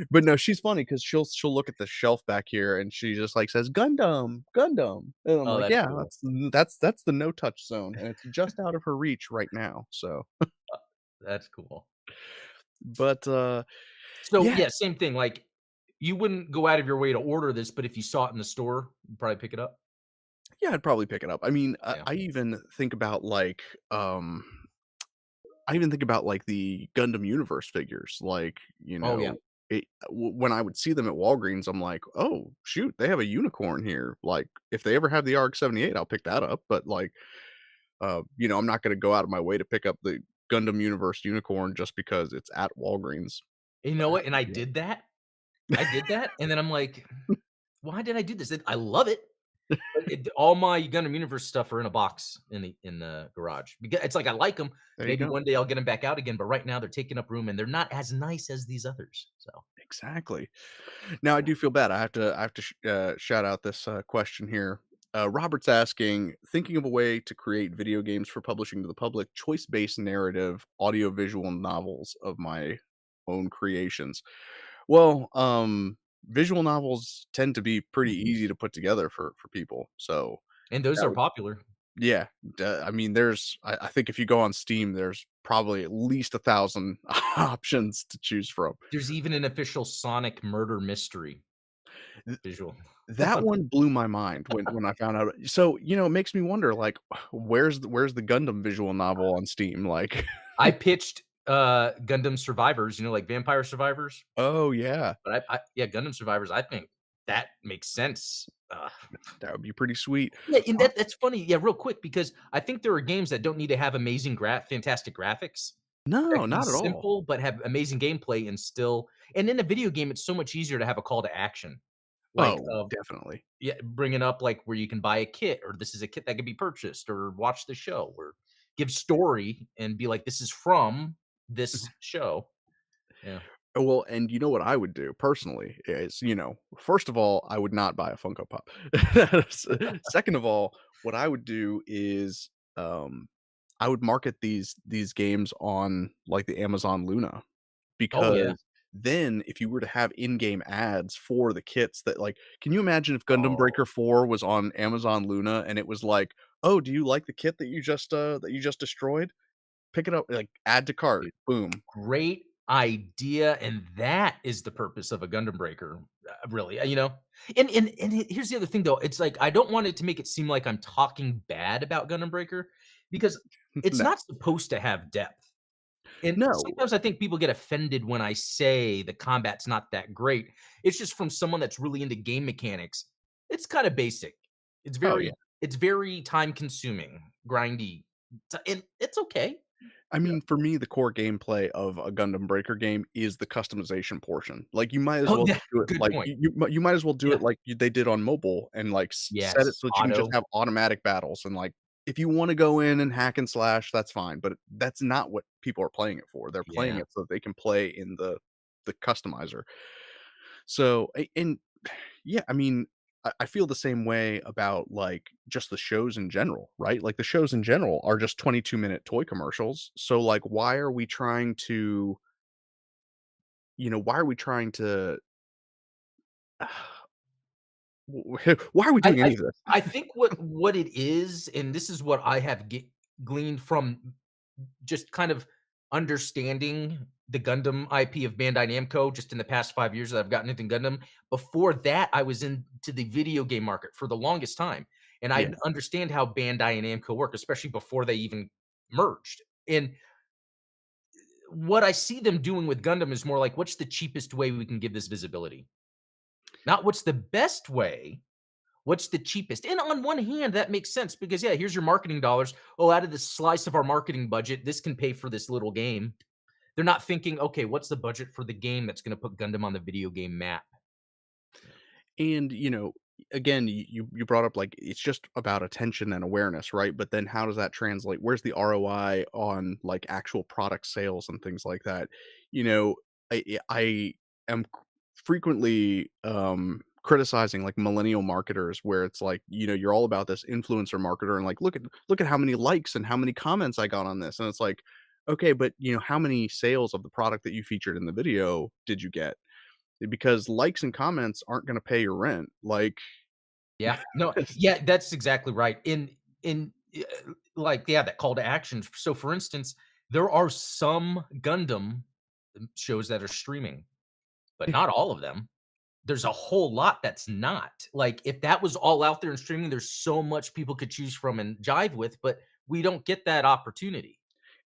but no, she's funny because she'll look at the shelf back here and she just, like, says, "Gundam, Gundam," and I'm Oh, like, that's "Yeah, cool. that's the no touch zone, and it's just out of her reach right now," so, That's cool. but, So, yeah, yeah, same thing, like, you wouldn't go out of your way to order this, but if you saw it in the store, you'd probably pick it up? yeah, I'd probably pick it up. I mean, Yeah. I even think about, like, I even think about, like, the Gundam Universe figures, like, Oh, yeah. when I would see them at Walgreens, I'm like, "Oh, shoot, they have a unicorn here." Like, if they ever have the RX-78, I'll pick that up, but, like, I'm not gonna go out of my way to pick up the Gundam Universe unicorn just because it's at Walgreens. You know what? And I Yeah. did that. I did that, and then I'm like, "Why did I do this?" I love it, but all my Gundam Universe stuff are in a box in the garage. Because it's like I like them. There you Maybe go. one day I'll get them back out again, but right now they're taking up room and they're not as nice as these others. So, Exactly. Now I yeah. do feel bad. I have to shout out this question here. Robert's asking, thinking of a way to create video games for publishing to the public, choice-based narrative, audiovisual novels of my own creations. Well, visual novels tend to be pretty easy to put together for people. So And those that are would, popular. yeah. I mean, I think if you go on Steam, there's probably at least 1,000 options to choose from. There's even an official Sonic murder mystery visual. That one blew my mind when I found out so, it makes me wonder, like, where's the Gundam visual novel on Steam? Like I pitched, Gundam Survivors, like Vampire Survivors, oh, yeah. but I yeah, Gundam Survivors, I think that makes sense. That would be pretty sweet. Yeah, and Uh that's funny, yeah, real quick, because I think there are games that don't need to have amazing fantastic graphics, that no, can be not at all. simple, but have amazing gameplay and in a video game, it's so much easier to have a call to action, like, Oh, definitely. yeah, bringing up, like, where you can buy a kit, or this is a kit that can be purchased, or watch the show, or give story and be like, "This is from this show." Yeah. Well, and you know what I would do personally is, first of all, I would not buy a Funko Pop. Second of all, what I would do is, I would market these games on, like, the Amazon Luna. Oh, yeah. Because then if you were to have in-game ads for the kits that, like, can you imagine if Gundam Oh, Breaker 4 was on Amazon Luna and it was like, "Oh, do you like the kit that you just destroyed? Pick it up," like, "Add to cart." dude, Boom. great idea, and that is the purpose of a Gundam Breaker, really, And here's the other thing, though, it's like, I don't want it to make it seem like I'm talking bad about Gundam Breaker, because it's No. not supposed to have depth. And No. sometimes I think people get offended when I say the combat's not that great. It's just from someone that's really into game mechanics. It's kinda basic. It's Oh, yeah. very time consuming, grindy, and it's okay. I Yeah. mean, for me, the core gameplay of a Gundam Breaker game is the customization portion. Like, you might as Oh, well yeah, just do it good like point. you might as well do Yeah. it like they did on mobile and, like, set it Yes, so that you can just auto. have automatic battles and, like, if you wanna go in and hack and slash, that's fine, but that's not what people are playing it for. They're playing Yeah. it so that they can play in the customizer. So, and yeah, I mean, I feel the same way about, like, just the shows in general, right? Like, the shows in general are just 22-minute toy commercials, so, like, why are we trying to why are we I doing I any of this? I think what it is, and this is what I have gleaned from just kind of understanding the Gundam IP of Bandai Namco just in the past 5 years that I've gotten into Gundam. Before that, I was into the video game market for the longest time, and Yeah, I understand how Bandai and Namco work, especially before they even merged. And what I see them doing with Gundam is more like, what's the cheapest way we can give this visibility? Not what's the best way, what's the cheapest? And on one hand, that makes sense because, yeah, here's your marketing dollars. Oh, out of this slice of our marketing budget, this can pay for this little game. They're not thinking, okay, what's the budget for the game that's going to put Gundam on the video game map? Yeah. and, again, you brought up, like, it's just about attention and awareness, right? But then how does that translate? Where's the ROI on, like, actual product sales and things like that? You know, I am frequently, criticizing like millennial marketers where it's like, you're all about this influencer marketer and like look at how many likes and how many comments I got on this. And it's like, okay, but how many sales of the product that you featured in the video did you get? Because likes and comments aren't going to pay your rent. Like, Yeah. No, yeah, that's exactly right. Like, yeah, that call to action. So, for instance, there are some Gundam shows that are streaming, but not all of them. There's a whole lot that's not. Like, if that was all out there and streaming, there's so much people could choose from and jive with, but we don't get that opportunity.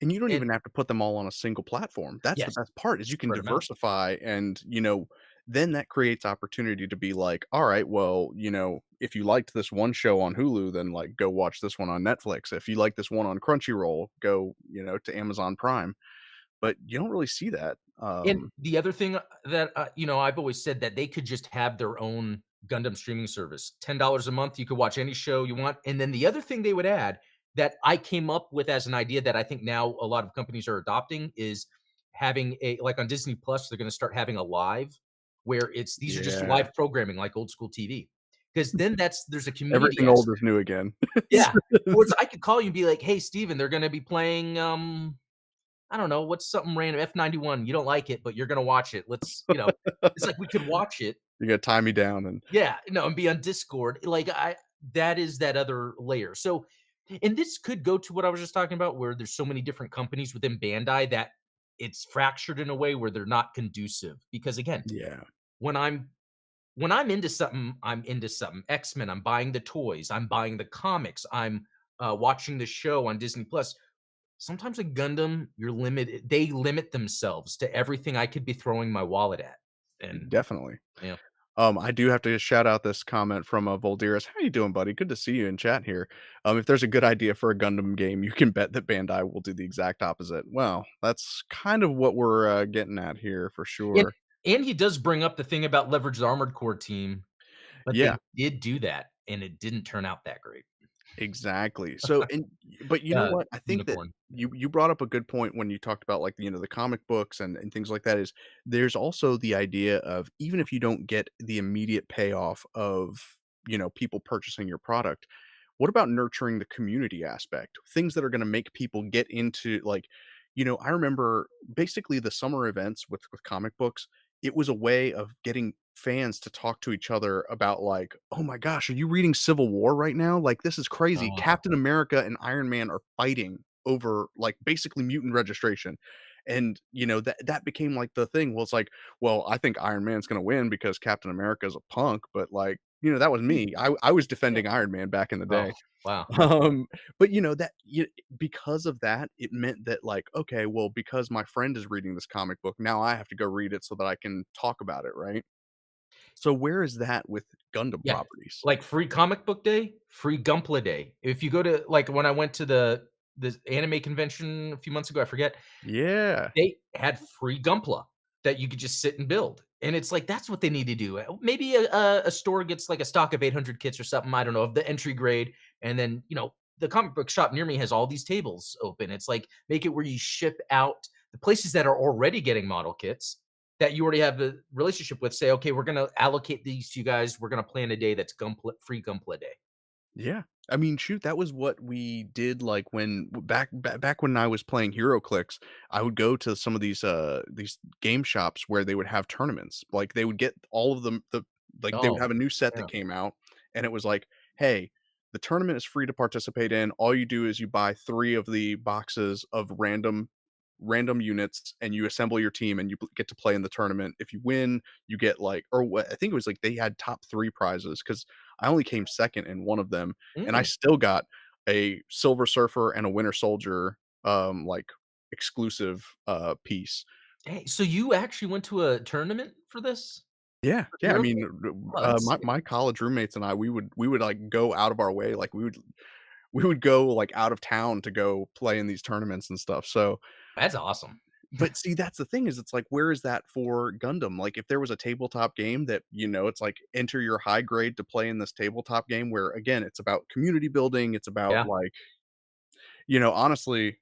and you don't And even have to put them all on a single platform. That's the yes, best part is you can spread them out. diversify and, then that creates opportunity to be like, all right, well, if you liked this one show on Hulu, then like go watch this one on Netflix. If you like this one on Crunchyroll, go, to Amazon Prime. But you don't really see that. And the other thing that, I've always said that they could just have their own Gundam streaming service. $10 a month, you could watch any show you want. And then the other thing they would add that I came up with as an idea that I think now a lot of companies are adopting is having a like on Disney Plus, they're gonna start having a live where it's these are just Yeah. live programming like old school TV. Because then there's a community Everything old aspect. is new again. Yeah. Or it's I could call you and be like, "Hey, Steven, they're gonna be playing, I don't know, what's something random, F91, you don't like it, but you're gonna watch it. It's like we could watch it. You gotta tie me down and Yeah, no, and be on Discord. Like, I that is that other layer. So, and this could go to what I was just talking about, where there's so many different companies within Bandai that it's fractured in a way where they're not conducive. Because again, yeah, when I'm into something, I'm into something. X-Men, I'm buying the toys, I'm buying the comics, I'm watching the show on Disney Plus. Sometimes a Gundam, you're limited. They limit themselves to everything I could be throwing my wallet at. And definitely. yeah. I do have to shout out this comment from, Volderis. How you doing, buddy? Good to see you in chat here. If there's a good idea for a Gundam game, you can bet that Bandai will do the exact opposite. Well, that's kind of what we're, getting at here for And sure. and he does bring up the thing about leverage the armored core team, but Yeah. they did do that, and it didn't turn out that great. Exactly. So but you know what? I think that Unicorn. you brought up a good point when you talked about, like, the comic books and things like that is there's also the idea of even if you don't get the immediate payoff of, people purchasing your product, what about nurturing the community aspect? Things that are gonna make people get into, like, I remember basically the summer events with comic books, it was a way of getting fans to talk to each other about like, "Oh my gosh, are you reading Civil War right now? Like, this is crazy. Oh, Captain America and Iron Man are fighting over, like, basically mutant registration." And, that became, like, the thing. Well, it's like, "Well, I think Iron Man's gonna win because Captain America is a punk," but, like, that was hmm, me. I was yeah. defending Iron Man back in the Oh, day. wow. But, that because of that, it meant that, like, okay, well, because my friend is reading this comic book, now I have to go read it so that I can talk about it, right? So where is that with Gundam Yeah. properties? Like free comic book day, free Gunpla day. If you go to like when I went to the anime convention a few months ago, I forget, Yeah. they had free Gunpla that you could just sit and build, and it's like, that's what they need to do. Maybe a store gets, like, a stock of 800 kits or something, I don't know, of the entry grade, and then, the comic book shop near me has all these tables open. It's like, make it where you ship out the places that are already getting model kits that you already have a relationship with, say, "Okay, we're gonna allocate these to you guys. We're gonna plan a day that's Gunpla free Gunpla day." Yeah. I mean, shoot, that was what we did, like, when back when I was playing HeroClix, I would go to some of these game shops where they would have tournaments. Like, they would get all of them like, they would Oh, have a new set that yeah. came out, and it was like, "Hey, the tournament is free to participate in. All you do is you buy 3 of the boxes of random units, and you assemble your team, and you get to play in the tournament. If you win, you get, like," or what I think it was, like, they had top 3 prizes because I only came 2nd in one of them, and I Mm. still got a Silver Surfer and a Winter Soldier, like, exclusive, piece. Hey, so you actually went to a tournament for this? Yeah, For yeah, I Hero mean, Cli Oh, that's sick. my college roommates and I, we would, like, go out of our way, like, we would go, like, out of town to go play in these tournaments and stuff, so That's awesome. but see, that's the thing is it's like, where is that for Gundam? Like, if there was a tabletop game that, it's like, enter your high grade to play in this tabletop game where, again, it's about community building, it's about, Yeah. like, honestly,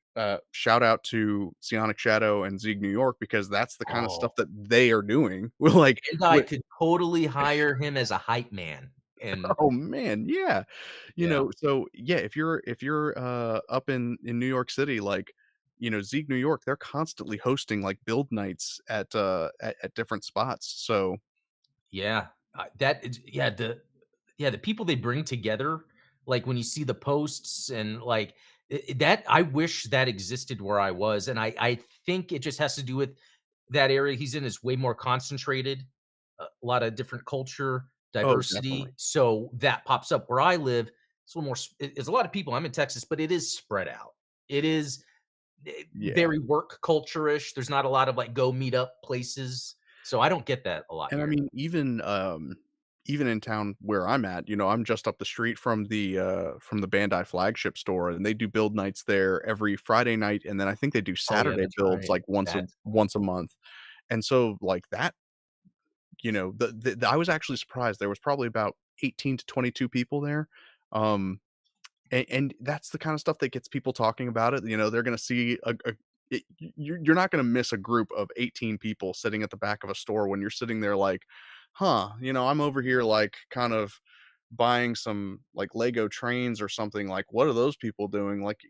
shout out to Psionic Shadow and Zeeg New York because that's the kind of Oh, stuff that they are doing. We're like, Bandai what? could totally hire him as a hype man, and Oh man, yeah. yeah. So yeah, if you're up in New York City, like, Zeeg New York, they're constantly hosting like build nights at different spots. So Yeah, that is the people they bring together, like, when you see the posts and, like, that I wish that existed where I was, and I think it just has to do with that area he's in is way more concentrated, a lot of different culture, oh, definitely. diversity, so that pops up. Where I live, it's a little more it's a lot of people, I'm in Texas, but it is spread out. It is, Yeah. very work culture-ish, there's not a lot of, like, go meet up places, so I don't get that a lot And I here. mean, even in town where I'm at, I'm just up the street from the Bandai flagship store, and they do build nights there every Friday night, and then I think they do Oh, yeah, Saturday that's builds, right. like, That's cool. once a month. And so, like, that, I was actually surprised. There was probably about 18 to 22 people there. And that's the kind of stuff that gets people talking about it. They're gonna see you're not gonna miss a group of 18 people sitting at the back of a store when you're sitting there like, "Huh, I'm over here, like, kind of buying some, like, Lego trains or something, like, what are those people doing?" Like,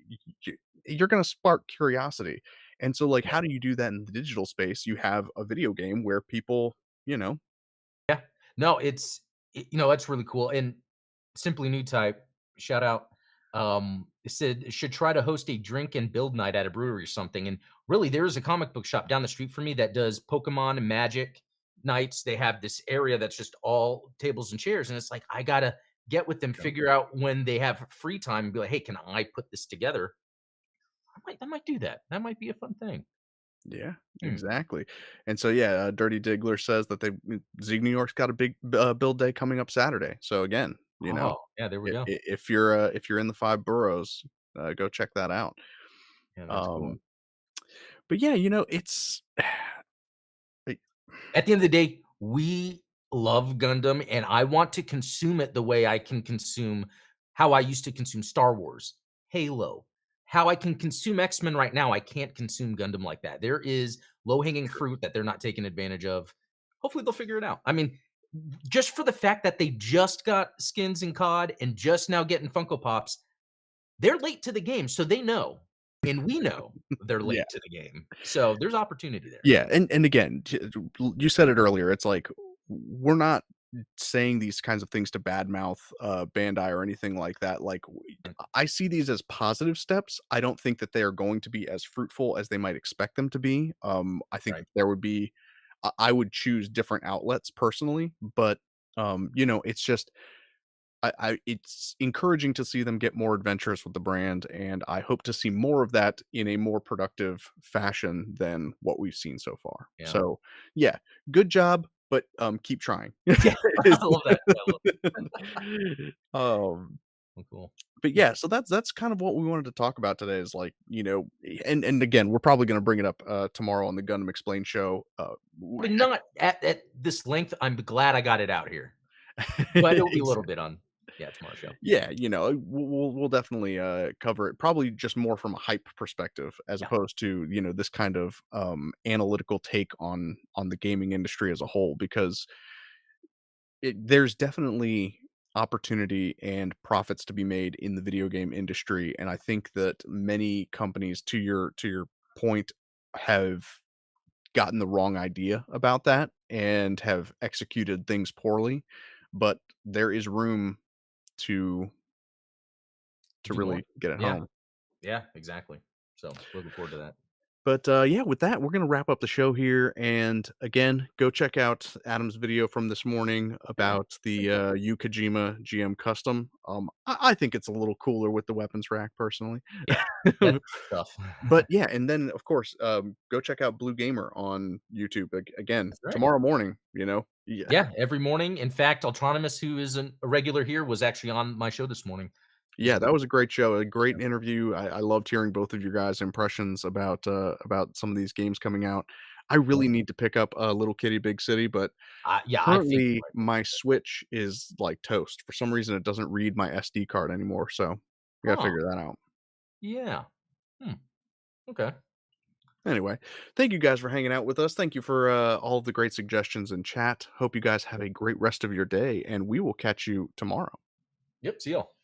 you're gonna spark curiosity. And so, like, Yeah. how do you do that in the digital space? You have a video game where people, you know Yeah. No, that's really cool, and Simply New Type, shout out, it said, "Should try to host a drink and build night at a brewery or something," and really, there's a comic book shop down the street from me that does Pokemon and Magic nights. They have this area that's just all tables and chairs, and it's like, I gotta get with them, Yeah. figure out when they have free time, and be like, "Hey, can I put this together?" I might do that. That might be a fun thing. Yeah, Hmm. exactly. And so, yeah, Dirty Diggler says that Zeke New York's got a big, build day coming up Saturday. So again, Oh, yeah, there we go. if you're in the 5 boroughs, go check that out. Yeah, that's cool. Um, but yeah, it's like At the end of the day, we love Gundam, and I want to consume it the way I can consume how I used to consume Star Wars, Halo, how I can consume X-Men right now. I can't consume Gundam like that. There is low-hanging true. fruit that they're not taking advantage of. Hopefully, they'll figure it out. I mean, just for the fact that they just got skins in COD and just now getting Funko Pops, they're late to the game, so they know, and we know they're Yeah. late to the game. So there's opportunity there. Yeah, and again, you said it earlier, it's like, we're not saying these kinds of things to badmouth, Bandai or anything like that. Like, Right. I see these as positive steps. I don't think that they are going to be as fruitful as they might expect them to be. I think Right. that there would be I would choose different outlets personally, but, it's just it's encouraging to see them get more adventurous with the brand, and I hope to see more of that in a more productive fashion than what we've seen so far. Yeah. So, yeah, good job, but, keep trying. Yeah, Is I love that. I love um, Oh, cool. but yeah, so that's kind of what we wanted to talk about today is like, and again, we're probably gonna bring it up, tomorrow on the Gundam Explain show, Probably not at this length. I'm glad I got it out here, but it'll be a little bit on, yeah, tomorrow's show. Yeah, we'll definitely, cover it probably just more from a hype perspective as Yeah, opposed to, this kind of, analytical take on the gaming industry as a whole because there's definitely opportunity and profits to be made in the video game industry, and I think that many companies, to your point, have gotten the wrong idea about that and have executed things poorly, but there is room to do more. really get it Yeah, home. yeah, exactly. So, looking forward to that. But, yeah, with that, we're gonna wrap up the show here, and again, go check out Adam's video from this morning Yeah, about the, thank you. Yu Kojima GM Custom. I think it's a little cooler with the weapons rack personally. Yeah, that's tough. But, yeah, and then, of course, go check out Blue Gamer on YouTube again, That's right. tomorrow morning, Yeah. Yeah, every morning. In fact, Autonomous, who is a regular here, was actually on my show this morning. He's Yeah, a that good was a great show, a great yeah, interview. I loved hearing both of your guys' impressions about some of these games coming out. I really cool. need to pick up, Little Kitty Big City, but Yeah, I think you currently, might my Switch is, like, toast. For some reason, it doesn't read my SD card anymore, so we gotta Huh, figure that out. yeah. Hmm. Okay. Anyway, thank you guys for hanging out with us. Thank you for all of the great suggestions in chat. Hope you guys have a great rest of your day, and we will catch you tomorrow. Yep. See y'all.